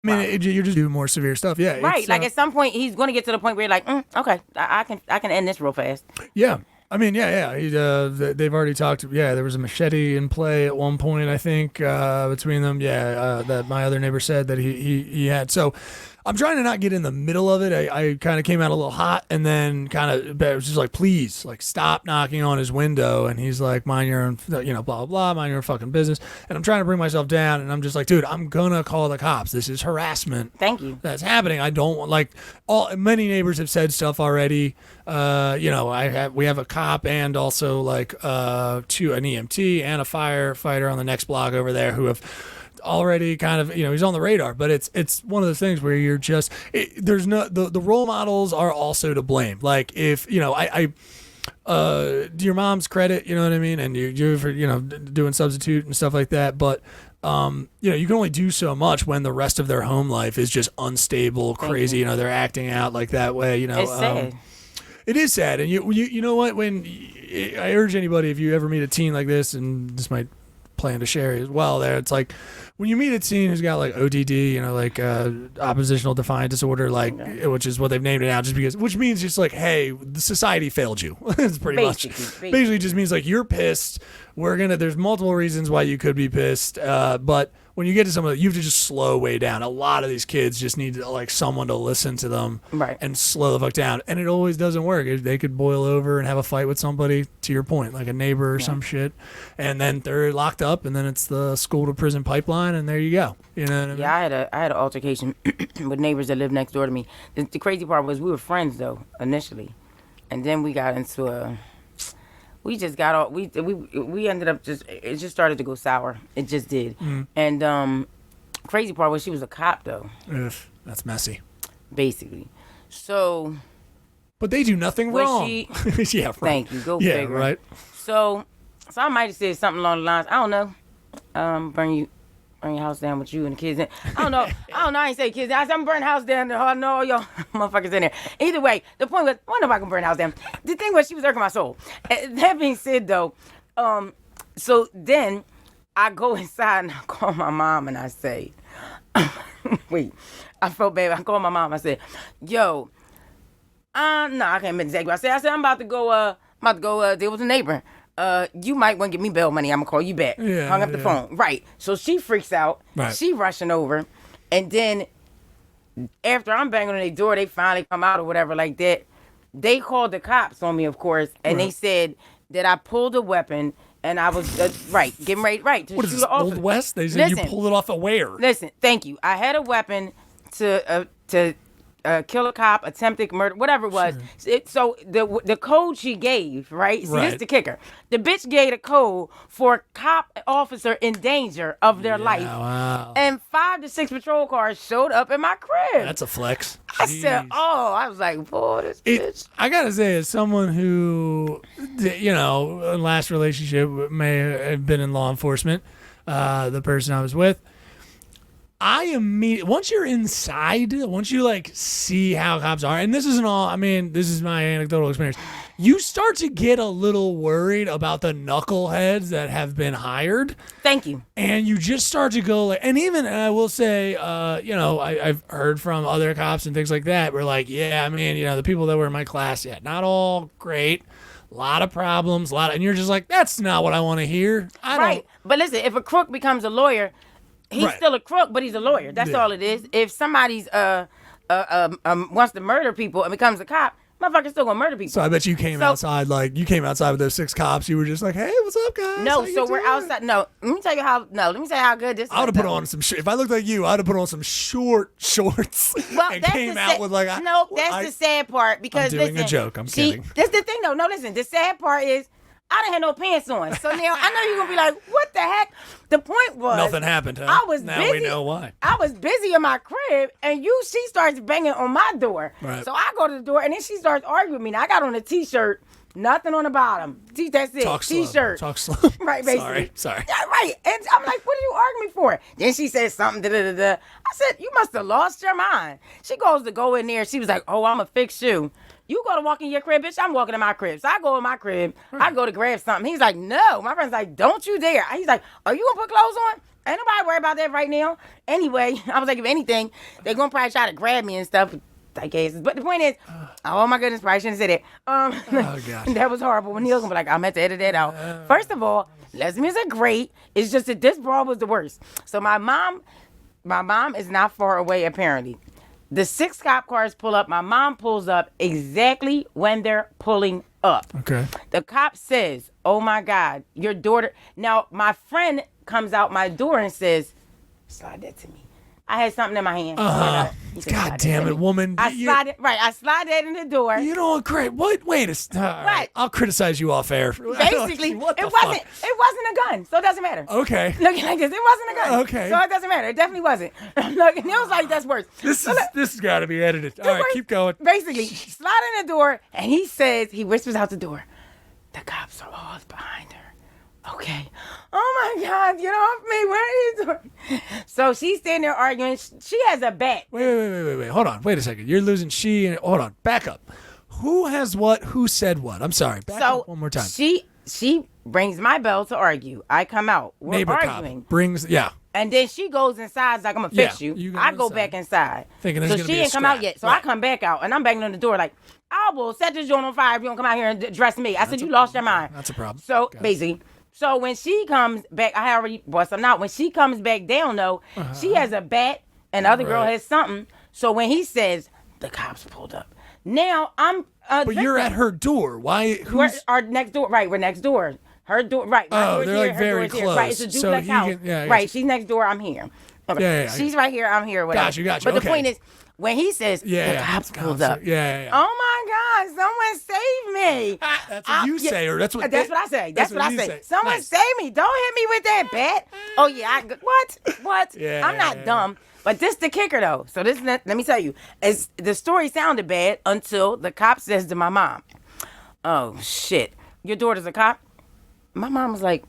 I mean, you're just doing more severe stuff. Yeah. Right. Like at some point, he's going to get to the point where you're like, okay, I can end this real fast. Yeah. I mean, yeah. They've already talked. Yeah, there was a machete in play at one point, I think, between them. Yeah, that my other neighbor said that he had. So I'm trying to not get in the middle of it. I kind of came out a little hot and then kind of was just like, please, like, stop knocking on his window. And he's like, mind your own, blah, blah, blah, mind your own fucking business. And I'm trying to bring myself down. And I'm just like, dude, I'm going to call the cops. This is harassment. Thank you. That's happening. I don't want, like, many neighbors have said stuff already. We have a cop and also like an EMT and a firefighter on the next block over there who have already kind of, he's on the radar, but it's one of those things where you're just, there's no, the role models are also to blame. Like if, I to your mom's credit, you know what I mean? And you're for, doing substitute and stuff like that. But, you can only do so much when the rest of their home life is just unstable, crazy, they're acting out like that way, It's sad. It is sad. And you know what, when I urge anybody, if you ever meet a teen like this, and this might play into Shari as well there, it's like when you meet a teen who's got like ODD, oppositional defiant disorder, which is what they've named it now, which means just like, hey, the society failed you. It's pretty much basically just means like you're pissed. There's multiple reasons why you could be pissed, but when you get to someone, you have to just slow way down. A lot of these kids just need like someone to listen to them and slow the fuck down. And it always doesn't work. They could boil over and have a fight with somebody, to your point, like a neighbor or some shit. And then they're locked up, and then it's the school to prison pipeline, and there you go. You know what I mean? Yeah, I had an altercation with neighbors that lived next door to me. The crazy part was we were friends, though, initially. And then we got into we just got all, we ended up it just started to go sour. It just did. Mm. And crazy part was she was a cop, though. Ugh, that's messy. Basically. So But they do nothing Was wrong. she- Yeah, right. Thank you. Go Yeah, figure. right. So I might have said something along the lines. I don't know. Burn your house down with you and the kids in. I don't know. I ain't say kids. I said I'm burning the house down. I know all y'all motherfuckers in there. Either way, the point was, I nobody can burn the house down. The thing was, she was irking my soul. That being said, though, so then I go inside and I call my mom and I say, wait, I felt bad. I called my mom. I said, yo, no, I can't admit exactly what I said. I'm about to go deal with a neighbor. You might want to give me bail money. I'm gonna call you back. Yeah, Hung up the phone. Right. So she freaks out. Right. She rushing over, and then after I'm banging on their door, they finally come out or whatever like that. They called the cops on me, of course, and they said that I pulled a weapon and I was getting ready to What is shoot this, an officer. Old West? They said you Listen. pulled it off of where? Listen, thank you. I had a weapon to kill a cop, attempted murder, whatever it was. So the code she gave, right? See, this is the kicker. The bitch gave a code for a cop officer in danger of their life. Wow. And 5 to 6 patrol cars showed up in my crib. That's a flex. I said, I was like, boy, this bitch. I gotta say, as someone who, in last relationship may have been in law enforcement, the person I was with, I immediately, once you're inside, once you like see how cops are, and this isn't all, I mean, this is my anecdotal experience, you start to get a little worried about the knuckleheads that have been hired. Thank you. And you just start to go like, and I will say, I've heard from other cops and things like that. We're like, yeah, I mean, the people that were in my class, not all great, a lot of problems, and you're just like, that's not what I want to hear. Right. But listen, if a crook becomes a lawyer, he's still a crook, but he's a lawyer. That's all it is. If somebody's wants to murder people and becomes a cop, motherfucker's still gonna murder people. So I bet you came outside with those 6 cops. You were just like, hey, what's up, guys? No, How you so we're doing? outside. No, let me tell you how good this is. I would have put on some if I looked like you, I'd have put on some short shorts and came out with like the sad part because I'm doing listen, a joke. I'm kidding. That's the thing though. No, listen, the sad part is I didn't have no pants on. So now I know you're gonna be like, what the heck? The point was nothing happened, huh? I was now busy. we know why. I was busy in my crib and she starts banging on my door. Right. So I go to the door and then she starts arguing with me. Now I got on a t-shirt, nothing on the bottom. That's it. Talk slow. T-shirt. Talk slow. Right, basically. Sorry. Yeah, right. And I'm like, what are you arguing for? Then she said something, da-da-da-da. I said, you must have lost your mind. She goes to go in there. She was like, oh, I'm going to fix you. You go to walk in your crib, bitch. I'm walking in my crib. So I go in my crib. I go to grab something. He's like, no. My friend's like, don't you dare. He's like, are you going to put clothes on? Ain't nobody worry about that right now. Anyway, I was like, if anything, they're going to probably try to grab me and stuff. I guess. But the point is, oh my goodness, probably shouldn't have said that. Oh, God. That was horrible. When Neil's gonna be like, I'm going to edit that out. First of all, lesbians are great. It's just that this brawl was the worst. So my mom is not far away, apparently. The 6 cop cars pull up. My mom pulls up exactly when they're pulling up. Okay. The cop says, oh my God, your daughter. Now, my friend comes out my door and says, slide that to me. I had something in my hand. He said, God "Slide damn that it, to me." woman. I slide that in the door. You don't great. What? Wait a second. Right. I'll criticize you off air. Basically, What it the wasn't fuck? a gun, so it doesn't matter. Okay. Looking like this, it wasn't a gun. Okay. So it doesn't matter. It definitely wasn't. Look, and it was like, that's worse. This has got to be edited. All right, worst. keep going. Basically, slide in the door, and he whispers out the door, the cops are all behind her. Okay. Oh my God, get off me. What are you doing? So she's standing there arguing. She has a bat. Wait. Hold on. Wait a second. You're losing hold on. Back up. Who has what? Who said what? I'm sorry. Back up one more time. She brings my bell to argue. I come out. We're Neighbor arguing. cop brings, And then she goes inside, like, I'm going to fix you. I go back inside. Thinking there's so gonna she be a ain't come out scrap. yet. So Right. I come back out, and I'm banging on the door like, I will set this joint on fire if you don't come out here and dress me. I said, you lost your mind. That's a problem. So, Got it. basically, so when she comes back, I already bought something out. When she comes back down, though, she has a bat, and the other girl Right. has something. So when he says, the cops pulled up. Now, I'm But you're at her door. Why? we're Who's? our next door, right? We're next door. Her door, right? My Oh, door's they're, here, like, her very door's here. Right, it's a close. So duplex he house. can- yeah, I got right, you. she's next door. I'm here. Okay. Yeah. She's right here. I'm here. Whatever. Got you. But the Okay. point is, when he says the cops pulled up. Yeah. Oh my God! Someone save me! That's what you say, or that's what I say. That's what I say. Someone nice. save me! Don't hit me with that bat. Oh yeah, what? Yeah, I'm not dumb. But this the kicker though. So let me tell you, as the story sounded bad until the cop says to my mom, "Oh shit, your daughter's a cop." My mom was like,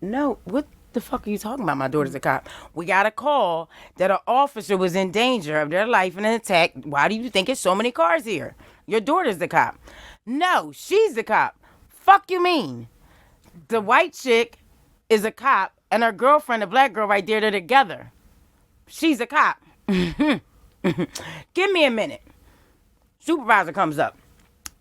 "No, what the fuck are you talking about? My daughter's a cop. We got a call that an officer was in danger of their life in an attack. Why do you think it's so many cars here? Your daughter's the cop." "No, she's the cop." "Fuck you mean? The white chick is a cop and her girlfriend, the black girl right there, they're together. She's a cop." "Give me a minute." Supervisor comes up,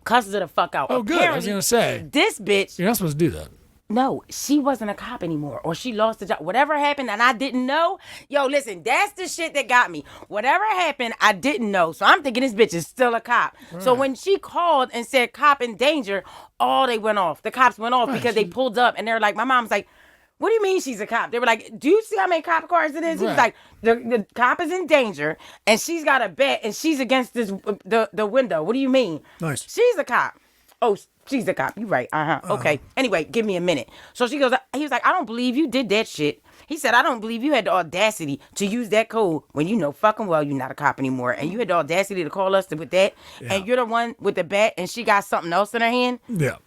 cusses her the fuck out. Oh, good. I was going to say. This bitch. You're not supposed to do that. No, she wasn't a cop anymore, or she lost the job. Whatever happened and I didn't know. Yo, listen, that's the shit that got me. Whatever happened, I didn't know. So I'm thinking this bitch is still a cop. Right. So when she called and said cop in danger, they went off. The cops went off because they pulled up and they're like, my mom's like, "What do you mean she's a cop?" They were like, "Do you see how many cop cars it is?" He was like, the cop is in danger and she's got a bat and she's against the window. "What do you mean?" Nice. "She's a cop." "Oh, she's a cop. You right. Okay. Anyway, give me a minute." So he was like, "I don't believe you did that shit." He said, "I don't believe you had the audacity to use that code when you know fucking well you're not a cop anymore. And you had the audacity to call us with that. Yeah. And you're the one with the bat and she got something else in her hand." Yeah.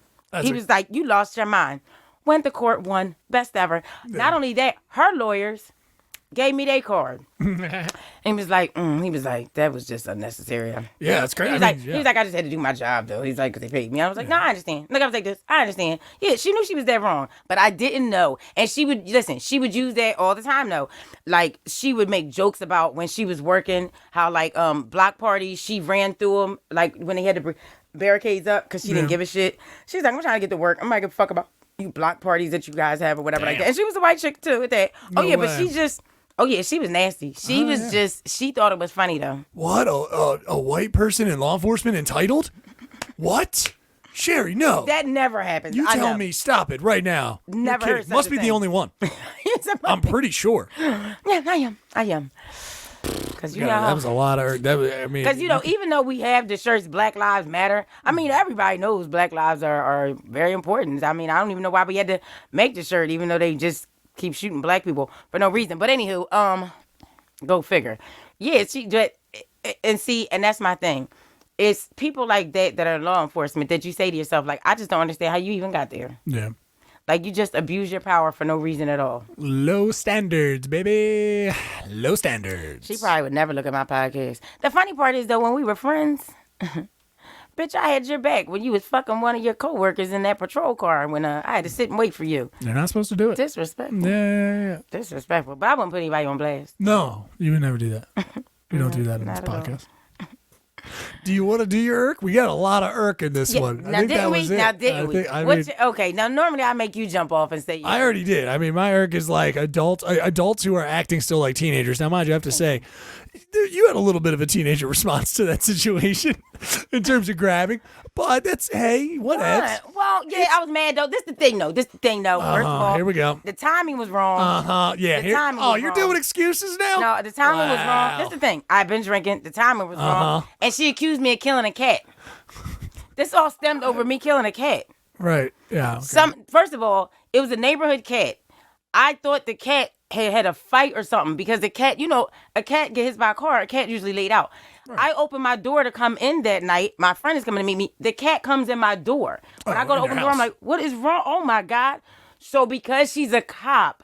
He was like, "You lost your mind." Went to court, won, best ever. Yeah. Not only that, her lawyers gave me their card. And he was like, "That was just unnecessary." Yeah, that's great. He was like, "I just had to do my job, though." He's like, "'Cause they paid me." I was like, "No, I understand." Look, I was like this. I understand. Yeah, she knew she was dead wrong, but I didn't know. And she would use that all the time, though. Like, she would make jokes about when she was working, how, like, block parties, she ran through them, like, when they had the barricades up, because she didn't give a shit. She was like, "I'm trying to get to work. I'm not give a fuck about you block parties that you guys have or whatever." Like that. And she was a white chick, too, with that. No way. But she was nasty. She thought it was funny, though. What? A white person in law enforcement entitled? What? Shari, no. That never happens. You tell me, stop it right now. Never heard such Must a be thing. the only one. I'm pretty sure. Yeah, I am. Because that was a lot of. Because even though we have the shirts "Black Lives Matter," I mean, everybody knows Black lives are very important. I mean, I don't even know why we had to make the shirt, even though they just keep shooting black people for no reason. But anywho, go figure. Yeah, and that's my thing. It's people like that are in law enforcement that you say to yourself, like, I just don't understand how you even got there. Yeah. Like, you just abuse your power for no reason at all. Low standards, baby. Low standards. She probably would never look at my podcast. The funny part is, though, when we were friends, bitch, I had your back when you was fucking one of your coworkers in that patrol car when I had to sit and wait for you. You're not supposed to do it. Disrespectful. Yeah. Disrespectful. But I wouldn't put anybody on blast. No, you would never do that. We don't do that in this podcast. Do you want to do your irk? We got a lot of irk in this one. Now, didn't we? Okay, now normally I make you jump off and say, I already did. I mean, my irk is like adults who are acting still like teenagers. Now, mind you, I have to say, you had a little bit of a teenager response to that situation in terms of grabbing. But that's, hey, whatever. Well, yeah, I was mad, though. This the thing, though. First of all, here we go. The timing was wrong. Yeah. You're doing excuses now? No, the timing was wrong. This the thing. I've been drinking. The timing was wrong. And she accused me of killing a cat. This all stemmed over me killing a cat. Right. Yeah. Okay. First of all, it was a neighborhood cat. I thought the cat had a fight or something because the cat, a cat get hit by a car, a cat usually laid out. Right. I opened my door to come in that night. My friend is coming to meet me. The cat comes in my door. When I go to open the door, I'm like, what is wrong? Oh, my God. So because she's a cop,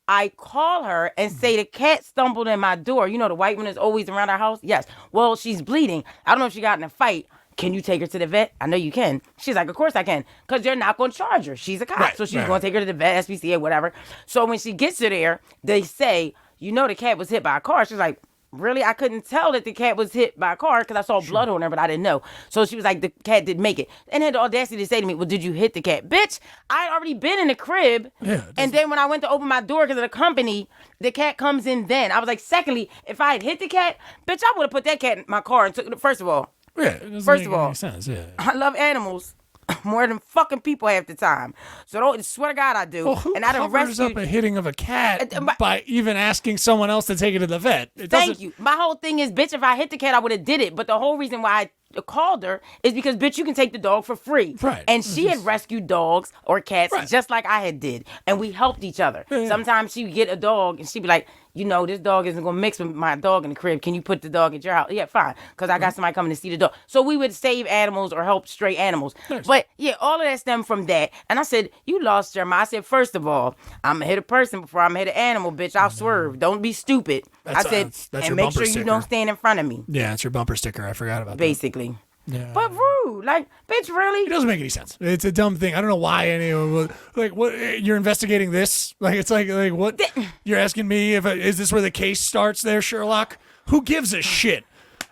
I call her and say the cat stumbled in my door. The white one is always around our house? Yes. Well, she's bleeding. I don't know if she got in a fight. Can you take her to the vet? I know you can. She's like, of course I can. Because they're not going to charge her. She's a cop. Right, so she's going to take her to the vet, SPCA, whatever. So when she gets to there, they say, the cat was hit by a car. She's like, really? I couldn't tell that the cat was hit by a car because I saw blood on her, but I didn't know. So she was like, the cat didn't make it. And had the audacity to say to me, well, did you hit the cat? Bitch, I had already been in the crib. Yeah, and then when I went to open my door because of the company, the cat comes in then. I was like, secondly, if I had hit the cat, bitch, I would have put that cat in my car and took it. First of all. Yeah, it doesn't make any sense. Yeah. I love animals. more than fucking people half the time. So don't swear to God I do. Well, who and I done covers rescued up a hitting of a cat but- by even asking someone else to take it to the vet? Thank you. My whole thing is, bitch, if I hit the cat, I would have did it. But the whole reason why I called her is because, bitch, you can take the dog for free. Right. And she had rescued dogs or cats Right. just like I had did. And we helped each other. Yeah. Sometimes she would get a dog and she'd be like, you know, this dog isn't going to mix with my dog in the crib. Can you put the dog at your house? Yeah, fine. Because I got somebody coming to see the dog. So we would save animals or help stray animals. Nice. But yeah, all of that stemmed from that. And I said, you lost your mind. I said, first of all, I'm going to hit a person before I'm going to hit an animal, bitch. I'll swerve. Don't be stupid. That's- I said, that's and your make bumper sure you sticker. don't stand in front of me. Yeah, it's your bumper sticker. I forgot about that. Basically. Yeah. But rude. Like, bitch, really? It doesn't make any sense. It's a dumb thing. I don't know why anyone would, like, what, you're investigating this? Like, it's like what? You're asking me if is this where the case starts there, Sherlock? Who gives a shit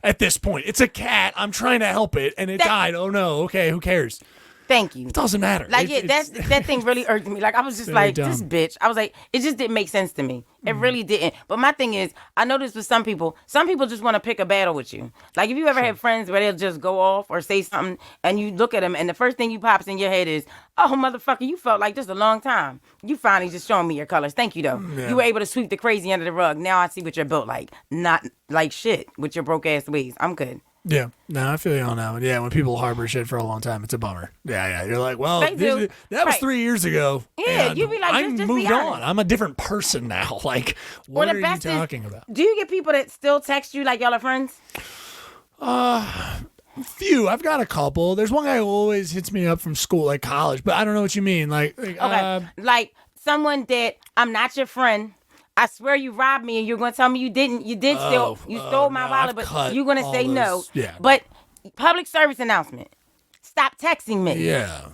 at this point? It's a cat. I'm trying to help it, and it died. Oh, no. Okay, who cares? Thank you. It doesn't matter. Like, that thing really irked me. Like, I was just Very like, dumb. this bitch. I was like, it just didn't make sense to me. It really didn't. But my thing is, I noticed with some people just want to pick a battle with you. Like, if you ever had friends where they'll just go off or say something, and you look at them, and the first thing you pops in your head is, oh, motherfucker, you felt like this a long time. You finally just showing me your colors. Thank you, though. Yeah. You were able to sweep the crazy under the rug. Now I see what you're built like. Not like shit with your broke-ass ways. I'm good. Yeah, no, I feel you on that one. Yeah, when people harbor shit for a long time, it's a bummer. Yeah. You're like, well, They do. that was Right. 3 years ago. Yeah, and you be like, I just be moved honest. on. I'm a different person now. Like, what Or are the you best is, talking about? do you get people that still text you like y'all are friends? Few. I've got a couple. There's one guy who always hits me up from school, like college, but I don't know what you mean. Okay. Like someone that I'm not your friend. I swear you robbed me and you're going to tell me you didn't. You did steal. You stole my no, wallet, I've but cut you're going to all say no. those. Yeah. But public service announcement. Stop texting me. yeah.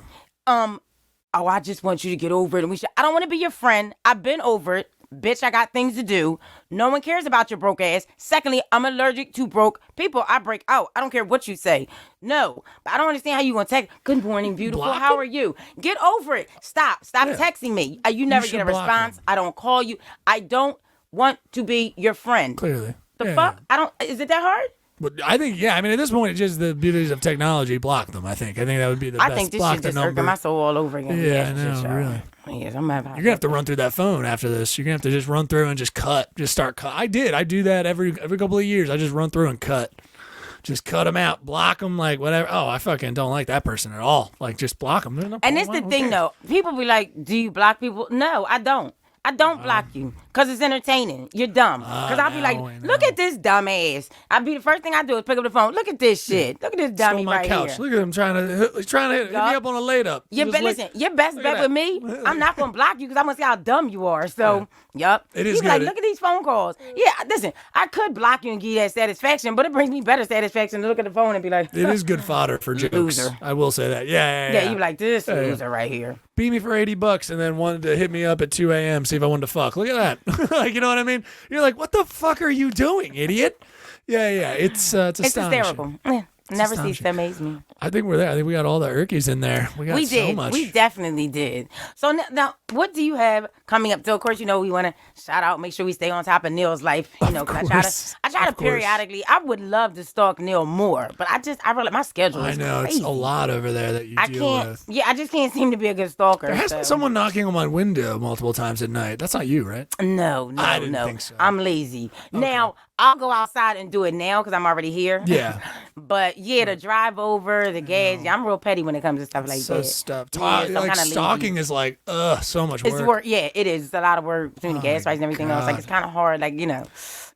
Oh, I just want you to get over it. And I don't want to be your friend. I've been over it. Bitch, I got things to do. No one cares about your broke ass. Secondly, I'm allergic to broke people. I break out. I don't care what you say. No. But I don't understand how you going to text. Good morning, beautiful. Block How them? are you? Get over it. Stop texting me. You never should get a block response. them. I don't call you. I don't want to be your friend. Clearly. The Yeah. fuck? Is it that hard? But I think, I mean, at this point, it's just the beauties of technology. Block them, I think. I think that would be the I best. think this Block shit the just number. irking my soul all over again. Yeah, I This shit, know, y'all. really. Yes, I'm mad about You're going to have to run through that phone after this. You're going to have to just run through and just cut. Just start cut. I do that every couple of years. I just run through and cut. Just cut them out. Block them, like, whatever. Oh, I fucking don't like that person at all. Like, just block them. And it's the thing, though. People be like, do you block people? No, I don't. I don't block you because it's entertaining. You're dumb. Because I'll be like, now I look know. at this dumb ass. The first thing I do is pick up the phone. Look at this shit. Look at this dummy Stole my right couch. here. Look at him trying to hit me Yup. up on a laid up. Listen, your best look bet at with that. me, I'm not going to block you because I'm going to see how dumb you are. So, yup. It is You be like, good. look at these phone calls. Yeah, listen, I could block you and give you that satisfaction, but it brings me better satisfaction to look at the phone and be like, It is good fodder for jokes. loser. I will say that. Yeah. yeah, you be like, this Yeah. loser right here. Beat me for $80 and then wanted to hit me up at 2 a.m. see if I wanted to fuck. Look at that. Like, you know what I mean? You're like, what the fuck are you doing, idiot? Yeah. It's It's astonishing. hysterical. Yeah, never cease astonishing. to amaze me. I think we're there. I think we got all the Urkies in there. We got We so did. much. We definitely did. So now, what do you have coming up? So of course, we want to shout out, make sure we stay on top of Neil's life. 'cause I try to Of course. periodically. I would love to stalk Neil more, but I really my schedule I is know. crazy. It's a lot over there that you I deal can't. with. Yeah, I just can't seem to be a good stalker. There has been so. someone knocking on my window multiple times at night. That's not you, right? No, I didn't think so. I'm lazy. Now I'll go outside and do it now because I'm already here. Yeah. But yeah, the drive over, the gas. Yeah, I'm real petty when it comes to stuff like So that. stuff. Yeah, so I'm Like kinda lazy. stalking is like, so much work. It's work. Yeah, it is. It's a lot of work between the gas my price and everything else. Like God. it's kind of hard. Like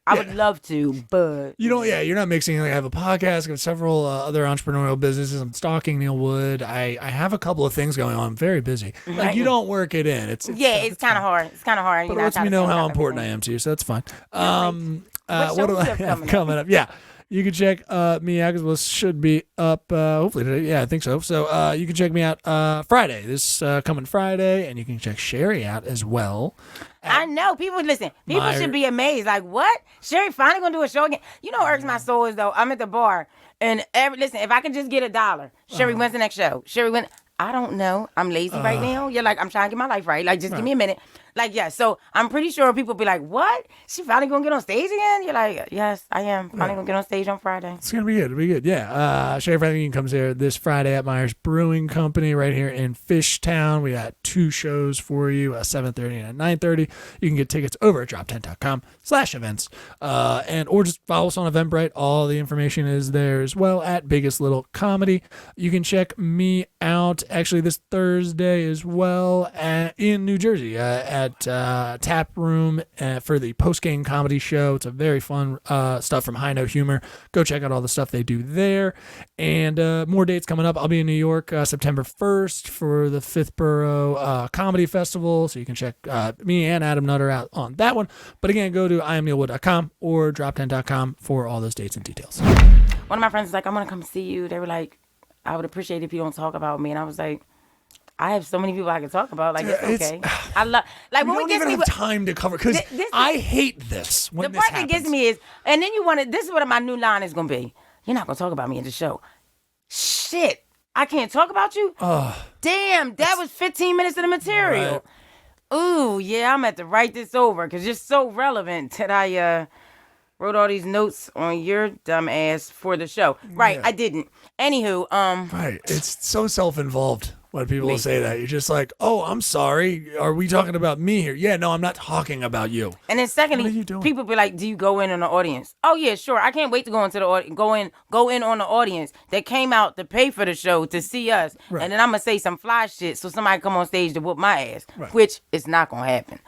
I would love to, but You don't, you're not mixing. Like, I have a podcast, I have several other entrepreneurial businesses. I'm stalking Neil Wood. I have a couple of things going on. I'm very busy. Like, Right. you don't work it in. It's it's kind of hard. It's kind of hard. But it lets me know how important I am to you, so that's fine. What What do shows I you have have coming up? coming up? Yeah. You can check me out because this should be up hopefully today. Yeah, I think so. So you can check me out Friday, this coming Friday, and you can check Shari out as well. I know people listen. People My- should be amazed. Like what? Shari finally gonna do a show again? You know, what irks my soul is though. I'm at the bar and listen. If I can just get $1, Shari when's the next show? Shari when. I don't know. I'm lazy right now. You're like, I'm trying to get my life right. Like, just give me a minute. Like, yeah. So I'm pretty sure people be like, what? She finally gonna get on stage again? You're like, yes, I am. Finally gonna get on stage on Friday. It's gonna be good. It'll be good. Yeah. Shari Franklin comes here this Friday at Myers Brewing Company right here in Fishtown. We got 2 shows for you, 7:30 and 9:30. You can get tickets over at drop10.com/events. Or just follow us on Eventbrite. All the information is there as well at Biggest Little Comedy. You can check me out actually this Thursday as well in New Jersey at Tap Room for the post-game comedy show. It's a very fun stuff from High Note Humor. Go check out all the stuff they do there. And more dates coming up. I'll be in New York September 1st for the 5th Borough Comedy Festival. So you can check me and Adam Nutter out on that one. But again, go to IamNeilWood.com or drop10.com for all those dates and details. One of my friends was like, I'm going to come see you. They were like, I would appreciate it if you don't talk about me. And I was like, I have so many people I can talk about. Like, it's okay. I love, like, we when don't we get even have time to cover, because I hate this when the this part happens. that gets me is, and then you want to, this is what my new line is going to be. You're not going to talk about me in the show. Shit. I can't talk about you? Damn, that was 15 minutes of the material. Right. Ooh, yeah, I'm going to have to write this over because you're so relevant that I wrote all these notes on your dumb ass for the show. Right, yeah. I didn't. Anywho, Right, it's so self-involved when people say that. You're just like, oh, I'm sorry. Are we talking about me here? Yeah, no, I'm not talking about you. And then secondly, people be like, do you go in on the audience? Oh, yeah, sure. I can't wait to go into the audience, go in on the audience that came out to pay for the show to see us. Right. And then I'm going to say some fly shit so somebody come on stage to whoop my ass, which is not going to happen.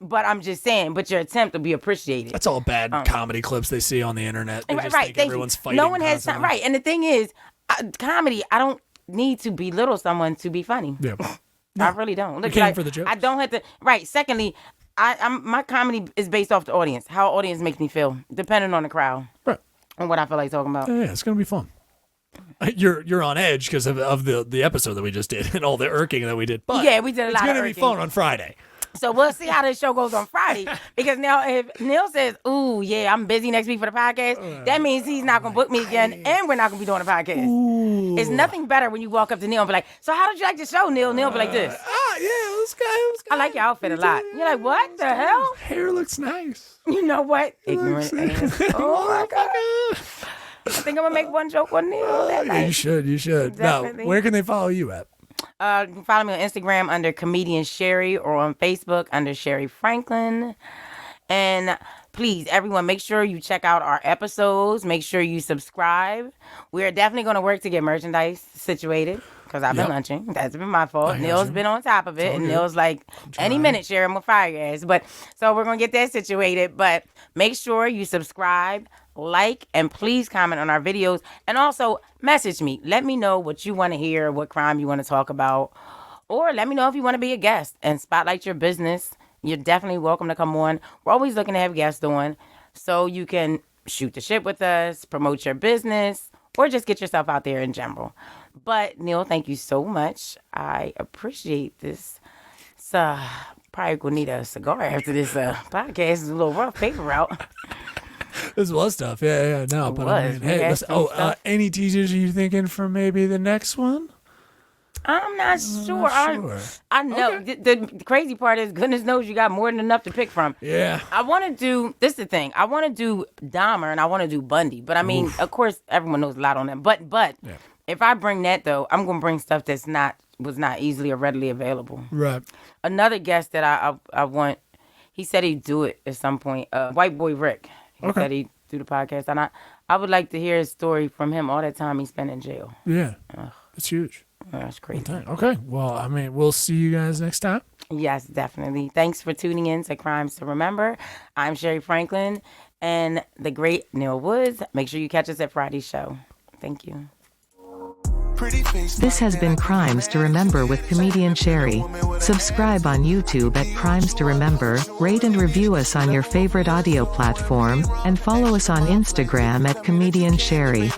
But I'm just saying, but your attempt will be appreciated. That's all bad comedy clips they see on the internet. They just think everyone's fighting. No one has time. Right. And the thing is, comedy, I don't need to belittle someone to be funny. Yeah. No, I really don't. Look, you came for the jokes. I don't have to. Right. Secondly, my comedy is based off the audience. How audience makes me feel, depending on the crowd. Right. And what I feel like talking about. Yeah, it's gonna be fun. You're on edge because of the episode that we just did and all the irking that we did. But yeah, we did a lot of irking. It's gonna be fun on Friday. So we'll see how this show goes on Friday. Because now if Neil says, ooh, yeah, I'm busy next week for the podcast, that means he's not going to book me again and we're not going to be doing a podcast. Ooh. It's nothing better when you walk up to Neil and be like, so how did you like the show, Neil? Neil be like this. Yeah, it was good. I like your outfit a lot. You're like, what the hell? Hair looks nice. You know what? Ignorant ass. Oh, my God. I think I'm going to make one joke on Neil that night. You should. Definitely. Now, where can they follow you at? You can follow me on Instagram under Comedian Shari or on Facebook under Shari Franklin. And please, everyone, make sure you check out our episodes. Make sure you subscribe. We are definitely going to work to get merchandise situated because I've been lunching. That's been my fault. Neil's been on top of it. And Neil's like, any minute, Shari, I'm going to fire your ass. But so we're going to get that situated. But make sure you subscribe, like, and please comment on our videos. And also message me. Let me know what you want to hear, what crime you want to talk about. Or let me know if you want to be a guest and spotlight your business. You're definitely welcome to come on. We're always looking to have guests on so you can shoot the shit with us, promote your business, or just get yourself out there in general. But, Neil, thank you so much. I appreciate this. So, probably going to need a cigar after this podcast. It's a little rough paper route. This was tough. Yeah, no. But I mean, hey, listen, any teasers are you thinking for maybe the next one? I'm not sure. I know. Okay. The crazy part is, goodness knows you got more than enough to pick from. Yeah. I want to do, this is the thing, I want to do Dahmer and I want to do Bundy. But I mean, of course, everyone knows a lot on them. But yeah. If I bring that, though, I'm going to bring stuff that's was not easily or readily available. Right. Another guest that I want, he said he'd do it at some point. White Boy Rick. He said he'd do the podcast. And I would like to hear his story from him all that time he spent in jail. Yeah. It's huge. That's crazy. Okay. Well, I mean, we'll see you guys next time. Yes, definitely. Thanks for tuning in to Crimes to Remember. I'm Shari Franklin and the great Neil Woods. Make sure you catch us at Friday's show. Thank you. This has been Crimes to Remember with comedian Shari. Subscribe on YouTube at Crimes to Remember, rate and review us on your favorite audio platform, and follow us on Instagram at comedian Shari.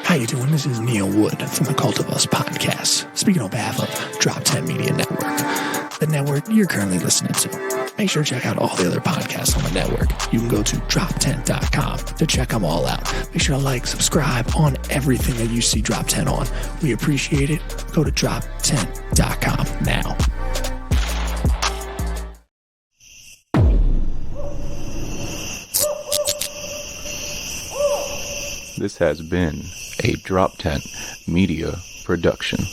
Hi, you doing? This is Neil Wood from the Cult of Us podcast, speaking on behalf of Drop 10 Media Network, the network you're currently listening to. Make sure to check out all the other podcasts on the network. You can go to drop10.com to check them all out. Make sure to like, subscribe on everything that you see Drop 10 on. We appreciate it. Go to drop10.com now. This has been a Drop 10 Media production.